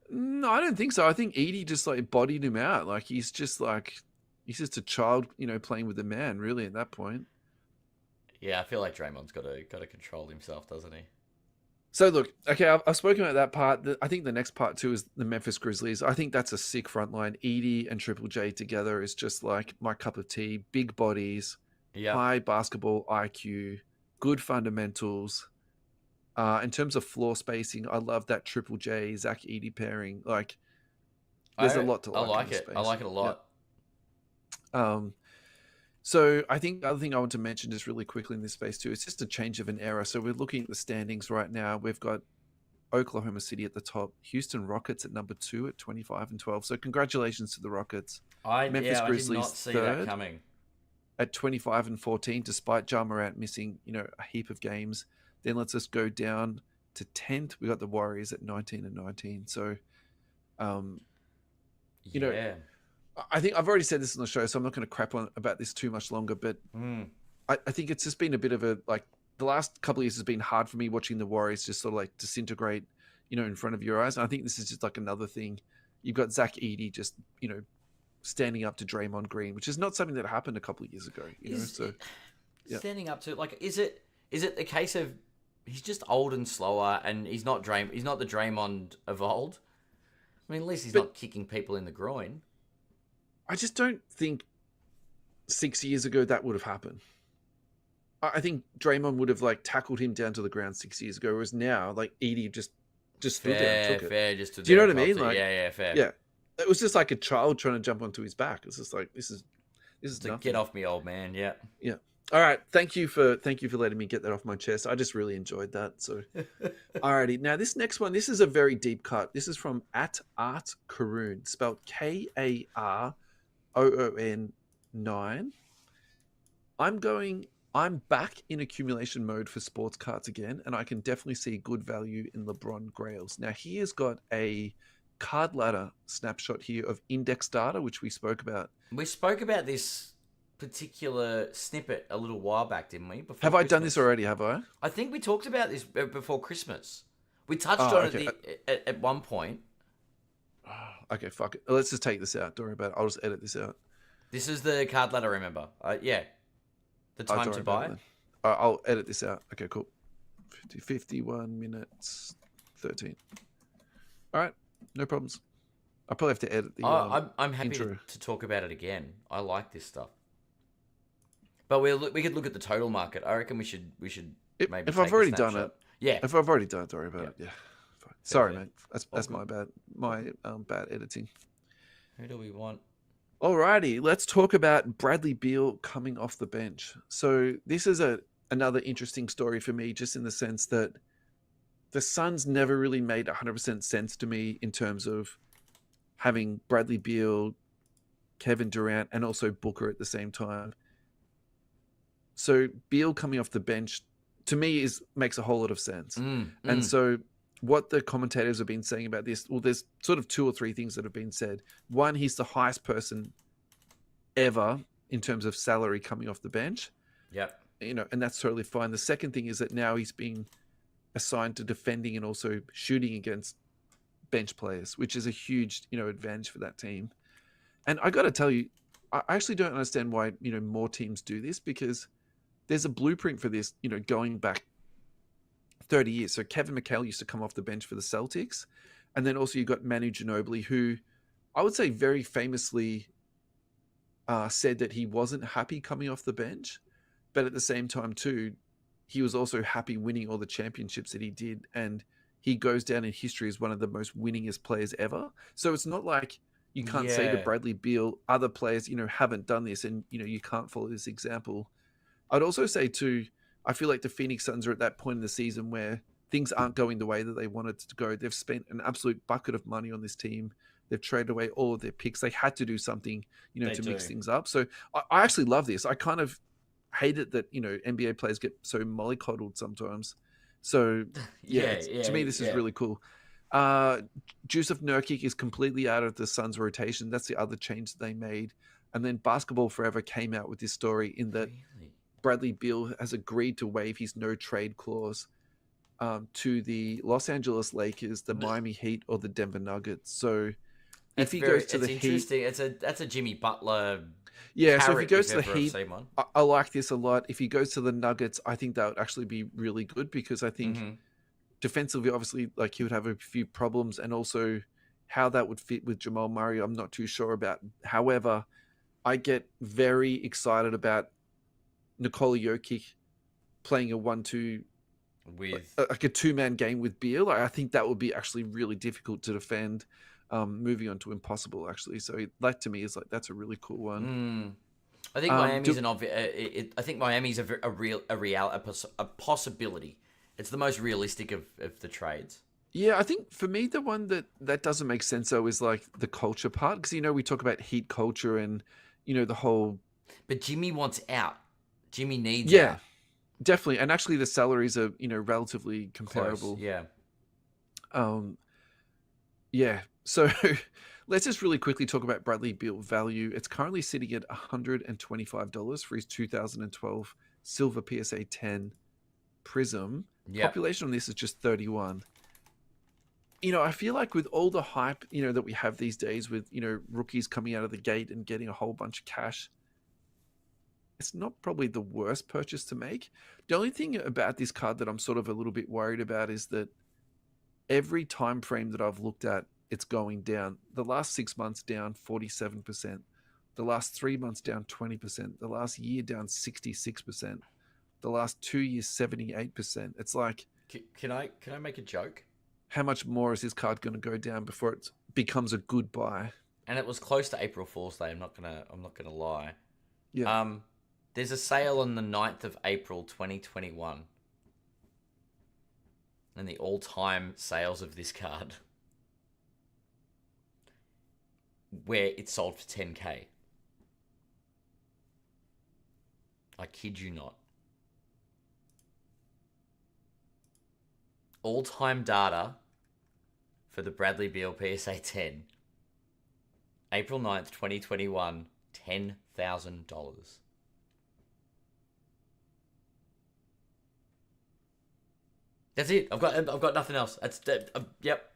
No, I don't think so. I think Edey just bodied him out. He's just a child, playing with a man, really, at that point. Yeah, I feel like Draymond's got to control himself, doesn't he? So look, okay, I've spoken about that part. I think the next part too is the Memphis Grizzlies. I think that's a sick front line. Edey and Triple J together is just like my cup of tea. Big bodies, high basketball IQ, good fundamentals. In terms of floor spacing, I love that Triple J Zach Edey pairing. There's a lot to like. I like it. I like it a lot. Yeah. So I think the other thing I want to mention just really quickly in this space too, it's just a change of an era. So we're looking at the standings right now. We've got Oklahoma City at the top, Houston Rockets at number 2 at 25-12. So congratulations to the Rockets. Memphis Grizzlies did not see that coming. At 25-14, despite Ja Morant missing, a heap of games. Then let's just go down to 10th. We got the Warriors at 19-19. So, I think I've already said this on the show, so I'm not going to crap on about this too much longer. But I think it's just been a bit of the last couple of years has been hard for me watching the Warriors just sort of disintegrate, in front of your eyes. And I think this is just another thing. You've got Zach Edey just, standing up to Draymond Green, which is not something that happened a couple of years ago. So yeah. Standing up to, like, is it the case of he's just old and slower, and he's not the Draymond of old? I mean, at least he's not kicking people in the groin. I just don't think 6 years ago that would have happened. I think Draymond would have like tackled him down to the ground 6 years ago, whereas now like Edie just stood there and took it. Fair, just stood Do you know there what I and mean? copped it. Like, Yeah, fair. Yeah, it was just like a child trying to jump onto his back. It's just like this is nothing. Get off me, old man. Yeah. Yeah. All right. Thank you for letting me get that off my chest. I just really enjoyed that. So, alrighty. Now this next one, this is a very deep cut. This is from @ArtKaroon, spelled KAROON9. I'm back in accumulation mode for sports cards again, and I can definitely see good value in LeBron Grails. Now he has got a card ladder snapshot here of index data, which we spoke about. We spoke about this particular snippet a little while back, didn't we? Have I done this already? Have I? I think we talked about this before Christmas. We touched on it at one point. Okay, fuck it. Let's just take this out. Don't worry about it. I'll just edit this out. This is the card ladder, remember? Yeah. The time to buy. I'll edit this out. Okay, cool. 51 minutes, 13. All right, no problems. I probably have to edit the I'm happy to talk about it again. I like this stuff. But we could look at the total market. I reckon we should maybe. If I've already done it, yeah. If I've already done it, don't worry about it. Yeah. Sorry, mate. That's my bad. My bad editing. Who do we want? Alrighty, let's talk about Bradley Beal coming off the bench. So this is another interesting story for me, just in the sense that the Suns never really made 100% sense to me in terms of having Bradley Beal, Kevin Durant, and also Booker at the same time. So Beal coming off the bench, to me, makes a whole lot of sense. And so what the commentators have been saying about this, well, there's sort of 2 or 3 things that have been said. One, he's the highest person ever in terms of salary coming off the bench. Yep. And that's totally fine. The second thing is that now he's being assigned to defending and also shooting against bench players, which is a huge, advantage for that team. And I got to tell you, I actually don't understand why, more teams do this, because there's a blueprint for this, going back 30 years. So Kevin McHale used to come off the bench for the Celtics. And then also you got Manu Ginobili, who I would say very famously said that he wasn't happy coming off the bench. But at the same time, too, he was also happy winning all the championships that he did. And he goes down in history as one of the most winningest players ever. So it's not like you can't say to Bradley Beal, other players, haven't done this, and, you can't follow this example. I'd also say, too, I feel like the Phoenix Suns are at that point in the season where things aren't going the way that they wanted to go. They've spent an absolute bucket of money on this team. They've traded away all of their picks. They had to do something, to mix things up. So I actually love this. I kind of hate it that, NBA players get so mollycoddled sometimes. So, to me, this is really cool. Jusuf Nurkic is completely out of the Suns rotation. That's the other change that they made. And then Basketball Forever came out with this story in that Bradley Beal has agreed to waive his no trade clause to the Los Angeles Lakers, the Miami Heat, or the Denver Nuggets. So if he goes to the Heat, that's a Jimmy Butler. Yeah, so if he goes to the Heat, I like this a lot. If he goes to the Nuggets, I think that would actually be really good, because I think defensively, obviously, like, he would have a few problems, and also how that would fit with Jamal Murray, I'm not too sure about. However, I get very excited about Nikola Jokic playing a 1-2 with like a 2-man game with Beal. I think that would be actually really difficult to defend. Moving on to impossible, actually. So that to me is like, that's a really cool one. I think Miami's an obvious. I think Miami's a possibility. It's the most realistic of the trades. Yeah, I think for me, the one that doesn't make sense though is like the culture part, because we talk about Heat culture and the whole. But Jimmy wants out. Jimmy needs out. Definitely, and actually the salaries are relatively comparable. Close, yeah. So let's just really quickly talk about Bradley Beal value. It's currently sitting at $125 for his 2012 Silver PSA 10 Prism. Population on this is just 31. I feel like with all the hype, that we have these days with, rookies coming out of the gate and getting a whole bunch of cash, it's not probably the worst purchase to make. The only thing about this card that I'm sort of a little bit worried about is that every time frame that I've looked at, it's going down. The last 6 months down 47%. The last 3 months down 20%. The last year down 66%. The last 2 years 78%. It's like, can I make a joke? How much more is this card going to go down before it becomes a good buy? And it was close to April Fool's Day. I'm not gonna lie. Yeah. There's a sale on the 9th of April 2021. And the all-time sales of this card, where it sold for 10K. I kid you not. All-time data for the Bradley Beal PSA 10. April 9th, 2021, $10,000. That's it. I've got nothing else. Yep.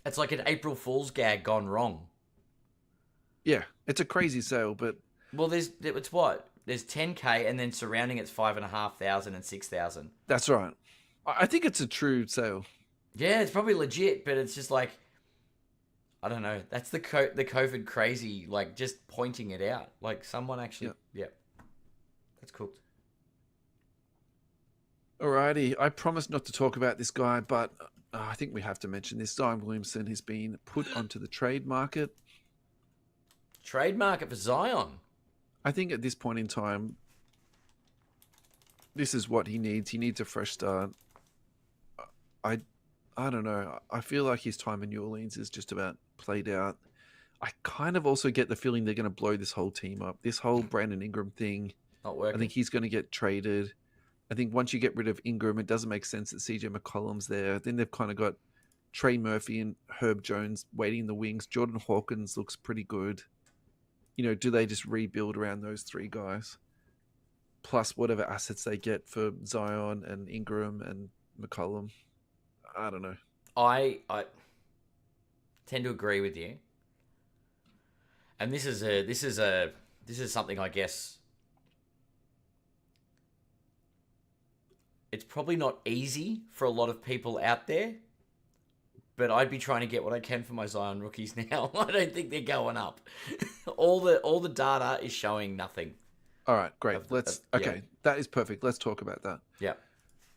It's like an April Fool's gag gone wrong. Yeah, it's a crazy sale, but it's what? There's 10K and then surrounding it's 5,500 and 6,000. That's right. I think it's a true sale. Yeah, it's probably legit, but it's just like, I don't know. That's the COVID crazy, like just pointing it out. Like someone actually, yeah. That's cooked. Alrighty, I promised not to talk about this guy, but I think we have to mention this. Zion Williamson has been put onto the trade market. Trade market for Zion? I think at this point in time, this is what he needs. He needs a fresh start. I don't know. I feel like his time in New Orleans is just about played out. I kind of also get the feeling they're going to blow this whole team up. This whole Brandon Ingram thing. Not working. I think he's going to get traded. I think once you get rid of Ingram, it doesn't make sense that CJ McCollum's there. Then they've kind of got Trey Murphy and Herb Jones waiting in the wings. Jordan Hawkins looks pretty good. Do they just rebuild around those three guys? Plus whatever assets they get for Zion and Ingram and McCollum. I don't know. I tend to agree with you. And this is something, I guess, it's probably not easy for a lot of people out there, but I'd be trying to get what I can for my Zion rookies now. I don't think they're going up. All the data is showing nothing. All right, great. That is perfect. Let's talk about that. Yeah.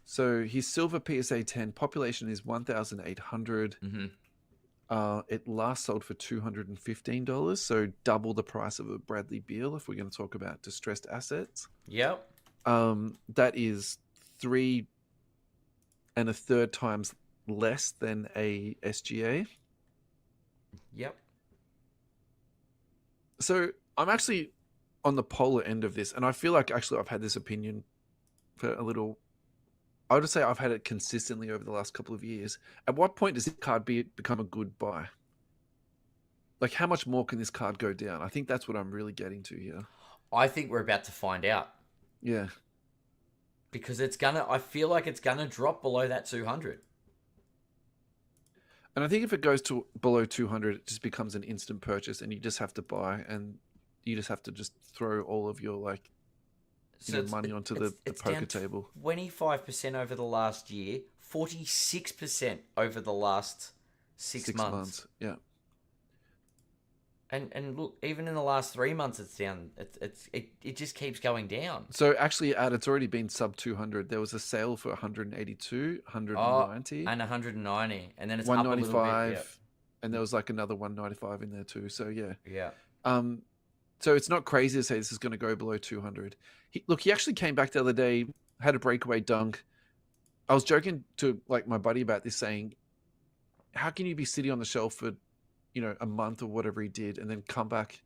So his silver PSA 10 population is 1,800. Mm-hmm. It last sold for $215, so double the price of a Bradley Beal if we're going to talk about distressed assets. Yep. That is 3 1/3 times less than a SGA. Yep. So I'm actually on the polar end of this, and I feel like actually I've had this opinion for a little. I would say I've had it consistently over the last couple of years. At what point does this card become a good buy? Like, how much more can this card go down? I think that's what I'm really getting to here. I think we're about to find out. Yeah. Because I feel like it's gonna drop below that 200. And I think if it goes to below 200, it just becomes an instant purchase, and you just have to buy, and you just have to just throw all of your money onto the poker table. 25% over the last year, 46% over the last six months. Yeah. And look, even in the last 3 months, it's down. It just keeps going down. So actually, it's already been sub 200. There was a sale for 182, 190, and 190, and then it's 195, up a little bit. Yep. And there was another 195 in there too. So yeah. Yeah. So it's not crazy to say this is going to go below 200. He actually came back the other day, had a breakaway dunk. I was joking to my buddy about this, saying, how can you be sitting on the shelf for, a month or whatever he did, and then come back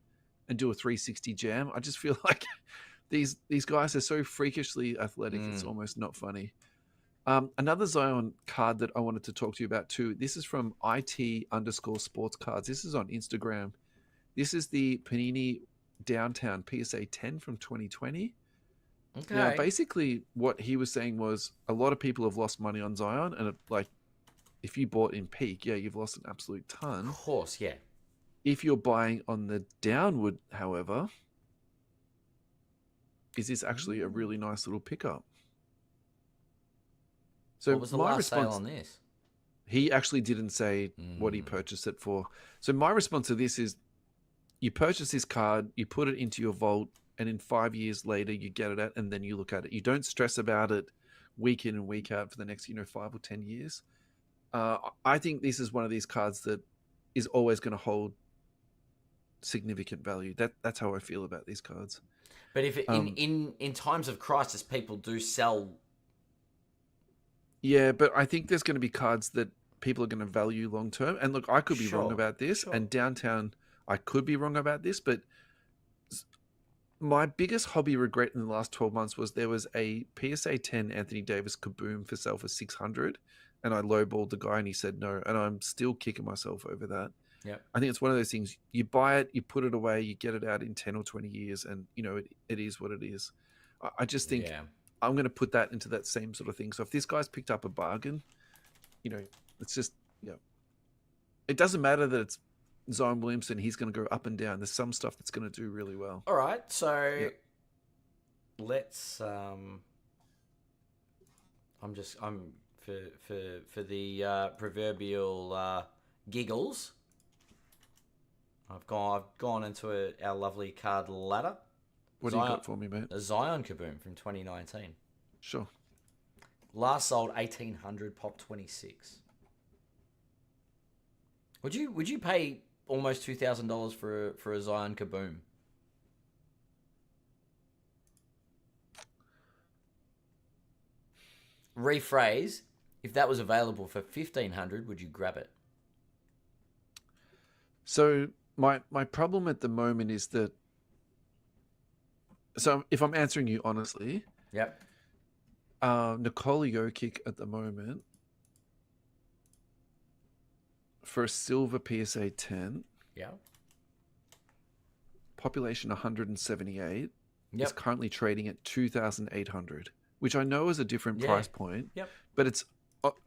and do a 360 jam? I just feel like these guys are so freakishly athletic. It's almost not funny. Another Zion card that I wanted to talk to you about too. This is from IT_sports cards. This is on Instagram. This is the Panini Downtown PSA 10 from 2020. Okay. Now, basically, what he was saying was a lot of people have lost money on Zion, and if you bought in peak, yeah, you've lost an absolute Of ton. course, yeah. If you're buying on the downward, however, is this actually a really nice little pickup? So What was the my last sale response, on this? he actually didn't say what he purchased it for. So my response to this is, you purchase this card, you put it into your vault, and in 5 years later you get it out, and then you look at it. You don't stress about it week in and week out for the next 5 or 10 years. I think this is one of these cards that is always going to hold significant value. That's how I feel about these cards. But if in times of crisis, people do sell. Yeah, but I think there's going to be cards that people are going to value long term. And look, I could be wrong Sure, about this, sure. and downtown, I could be wrong about this, but my biggest hobby regret in the last 12 months was there was a PSA 10 Anthony Davis Kaboom for sale for 600, and I lowballed the guy and he said no, and I'm still kicking myself over that. Yeah. I think it's one of those things, you buy it, you put it away, you get it out in 10 or 20 years, and it is what it is. I just think I'm going to put that into that same sort of thing. So if this guy's picked up a bargain, it's just, it doesn't matter that it's Zion Williamson, he's going to go up and down. There's some stuff that's going to do really well. All right, so let's. I'm for the proverbial giggles. I've gone into our lovely card ladder. What do you got for me, mate? A Zion Kaboom from 2019. Sure. Last sold 1,800, pop 26. Would you pay almost $2,000 for a Zion Kaboom? Rephrase: if that was available for 1,500, would you grab it? So my problem at the moment is that. So if I'm answering you honestly, Yep. Nikola Jokic at the moment for a silver PSA 10. Yeah. Population 178 Yep. is currently trading at 2,800, which I know is a different price point. Yep. But it's,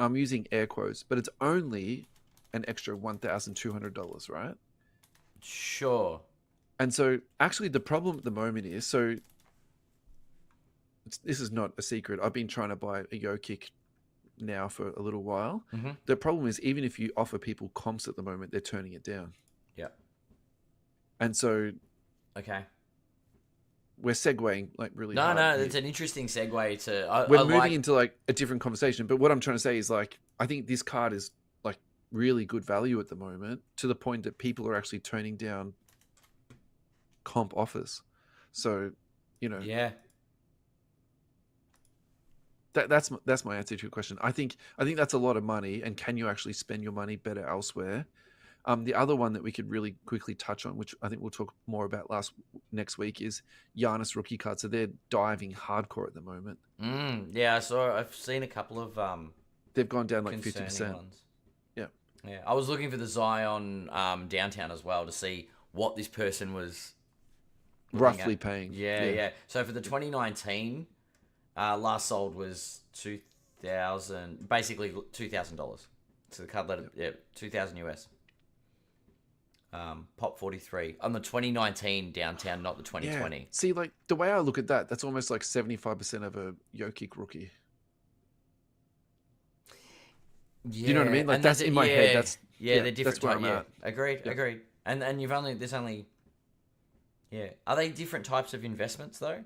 I'm using air quotes, but it's only an extra $1,200, right? Sure. And so actually the problem at the moment is, so this is not a secret. I've been trying to buy a Jokic now for a little while. Mm-hmm. The problem is, even if you offer people comps at the moment, they're turning it down. Yep. And so Okay. we're segueing like really No, hard no, here. it's an interesting segue to. We're moving into like a different conversation, but what I'm trying to say is, like, I think this card is like really good value at the moment, to the point that people are actually turning down comp offers. So, Yeah. that's my answer to your question. I think that's a lot of money, and can you actually spend your money better elsewhere? The other one that we could really quickly touch on, which I think we'll talk more about next week, is Giannis rookie cards. So they're diving hardcore at the moment. Yeah, I've seen a couple of They've gone down like concerning 50%. ones. Yeah. Yeah. I was looking for the Zion downtown as well to see what this person was Roughly at. paying. Yeah. So for the 2019, last sold was basically $2,000. So the card letter, $2,000 US. Pop 43 on the 2019 downtown, not the 2020. Yeah. See, like the way I look at that, that's almost like 75% of a Jokic rookie. Yeah, Do you know what I mean? Like, that's in my head. That's they're different. That's where I'm at. Agreed. And there's only. Yeah, are they different types of investments though?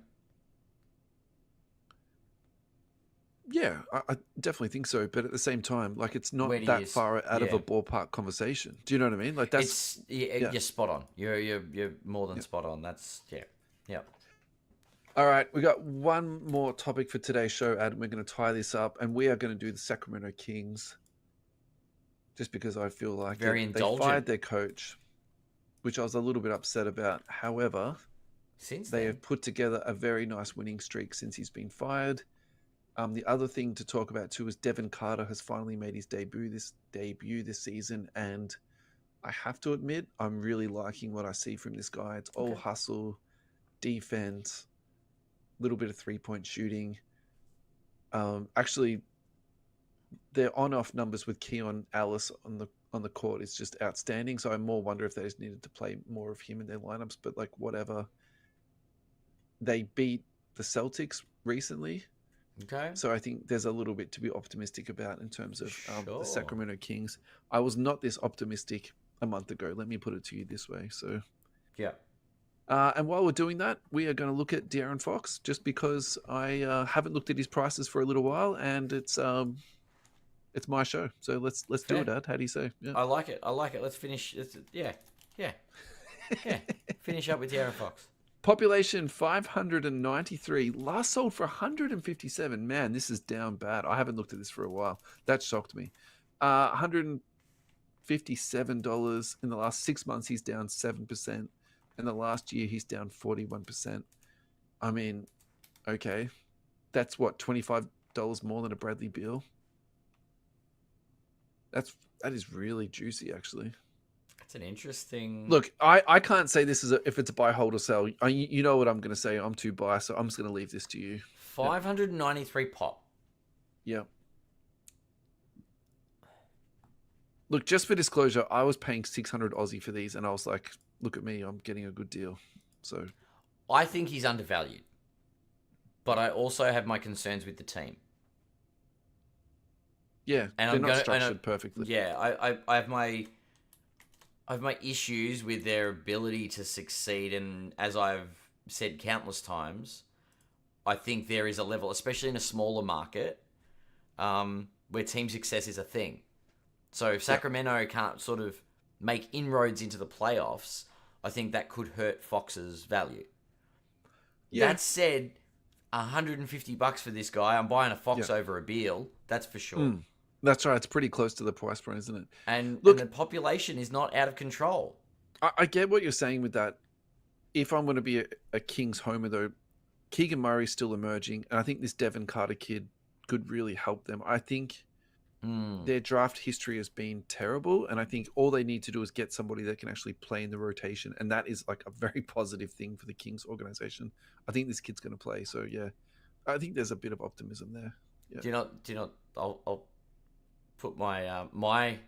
Yeah, I definitely think so. But at the same time, like, it's not that far out of a ballpark conversation. Do you know what I mean? Like, that's you're spot on. You're more than spot on. That's yeah. All right, we got one more topic for today's show, Adam. We're going to tie this up, and we are going to do the Sacramento Kings. Just because I feel like Very indulgent. They fired their coach, which I was a little bit upset about. However, they have put together a very nice winning streak since he's been fired. The other thing to talk about too is Devin Carter has finally made his debut this season, and I have to admit, I'm really liking what I see from this guy. It's all hustle, defense, little bit of 3-point shooting. Actually, their on-off numbers with Keon Ellis on the court is just outstanding. So I more wonder if they just needed to play more of him in their lineups. But like whatever, they beat the Celtics recently. Okay. So I think there's a little bit to be optimistic about in terms of Sure. the Sacramento Kings. I was not this optimistic a month ago. Let me put it to you this way. So Yeah. and while we're doing that, we are going to look at De'Aaron Fox, just because I haven't looked at his prices for a little while, and it's my show. So let's do Fair. it, Dad. How do you say? Yeah. I like it. Let's finish. Yeah. Finish up with De'Aaron Fox. Population 593. Last sold for 157. Man, this is down bad. I haven't looked at this for a while. That shocked me. $157 in the last 6 months. He's down 7%. In the last year, he's down 41%. I mean, okay, that's what, $25 more than a Bradley Beal. That is really juicy, actually. It's an interesting. Look, I can't say this is if it's a buy, hold, or sell. You know what I'm going to say. I'm too biased, so I'm just going to leave this to you. 593 pop. Yeah. Look, just for disclosure, I was paying 600 Aussie for these, and I was like, look at me, I'm getting a good deal. So I think he's undervalued, but I also have my concerns with the team. Yeah, and they're not structured perfectly. Yeah, I have my issues with their ability to succeed, and as I've said countless times, I think there is a level, especially in a smaller market, where team success is a thing. So if Sacramento can't sort of make inroads into the playoffs, I think that could hurt Fox's value. Yeah. That said, $150 for this guy, I'm buying a Fox over a Beal. That's for sure. That's right. It's pretty close to the price point, isn't it? And the population is not out of control. I get what you're saying with that. If I'm going to be a Kings homer, though, Keegan Murray's still emerging, and I think this Devin Carter kid could really help them. I think their draft history has been terrible, and I think all they need to do is get somebody that can actually play in the rotation, and that is like a very positive thing for the Kings organization. I think this kid's going to play, so yeah, I think there's a bit of optimism there. Yeah. Do you not? I'll put my my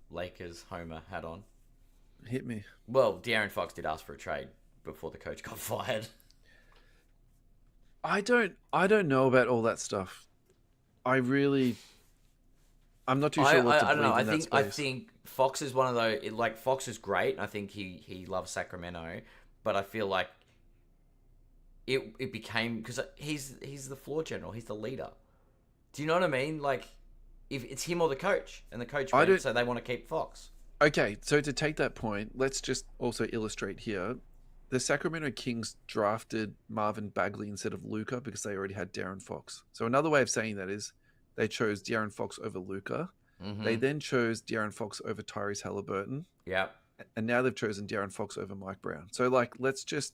Lakers homer hat on. Hit me. Well, De'Aaron Fox did ask for a trade before the coach got fired. I don't know about all that stuff. I'm not too sure what to believe in that space. I think Fox is one of those. Like Fox is great. I think he loves Sacramento, but I feel like it became because he's the floor general. He's the leader. Do you know what I mean? Like if it's him or the coach, and the coach wins, so they want to keep Fox. Okay, so to take that point, let's just also illustrate here. The Sacramento Kings drafted Marvin Bagley instead of Luka because they already had De'Aaron Fox. So another way of saying that is they chose De'Aaron Fox over Luka. Mm-hmm. They then chose De'Aaron Fox over Tyrese Halliburton. Yeah. And now they've chosen De'Aaron Fox over Mike Brown. So, like, let's just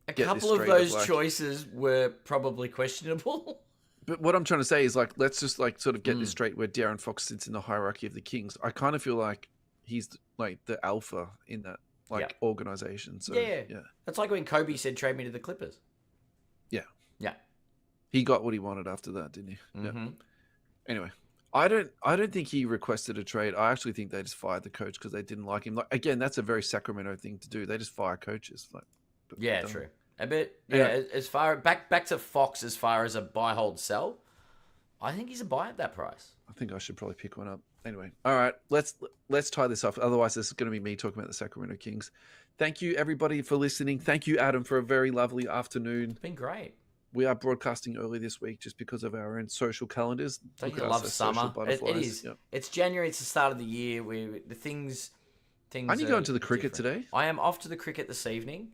a couple of those choices were probably questionable. But what I'm trying to say is, like, let's just, like, sort of get this straight where De'Aaron Fox sits in the hierarchy of the Kings. I kind of feel like he's, like, the alpha in that, like, organization. So, yeah. That's like when Kobe said, trade me to the Clippers. Yeah. Yeah. He got what he wanted after that, didn't he? Mm-hmm. Yeah. Anyway, I don't think he requested a trade. I actually think they just fired the coach because they didn't like him. Like, again, that's a very Sacramento thing to do. They just fire coaches. Like, yeah, true. A bit. Yeah, as far back to Fox, as far as a buy, hold, sell, I think he's a buy at that price. I think I should probably pick one up. Anyway, all right, let's tie this off. Otherwise, this is going to be me talking about the Sacramento Kings. Thank you, everybody, for listening. Thank you, Adam, for a very lovely afternoon. It's been great. We are broadcasting early this week just because of our own social calendars. Don't you love summer? It is. Yep. It's January. It's the start of the year. The things. Aren't you going to the cricket today? I am off to the cricket this evening.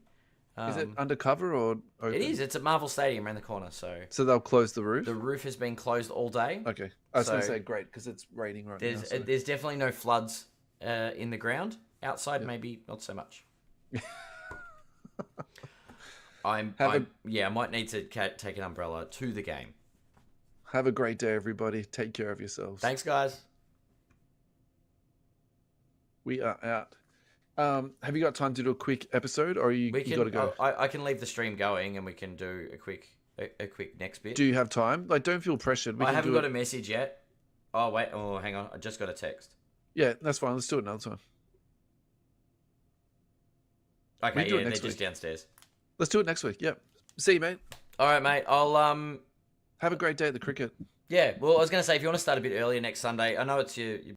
Is it undercover or open? It is. It's at Marvel Stadium around the corner. So they'll close the roof? The roof has been closed all day. Okay. I was going to say, great, because it's raining right now. So. There's definitely no floods in the ground. Outside, maybe not so much. I might need to take an umbrella to the game. Have a great day, everybody. Take care of yourselves. Thanks, guys. We are out. Have you got time to do a quick episode, or you got to go? I can leave the stream going, and we can do a quick next bit. Do you have time? Like, don't feel pressured. I haven't got a message yet. Oh wait. Oh, hang on. I just got a text. Yeah, that's fine. Let's do it another time. We Okay, can do it yeah, they're next just week. downstairs. Let's do it next week. Yep. See you, mate. All right, mate. I'll Have a great day at the cricket. Yeah. Well, I was gonna say if you want to start a bit earlier next Sunday, I know it's your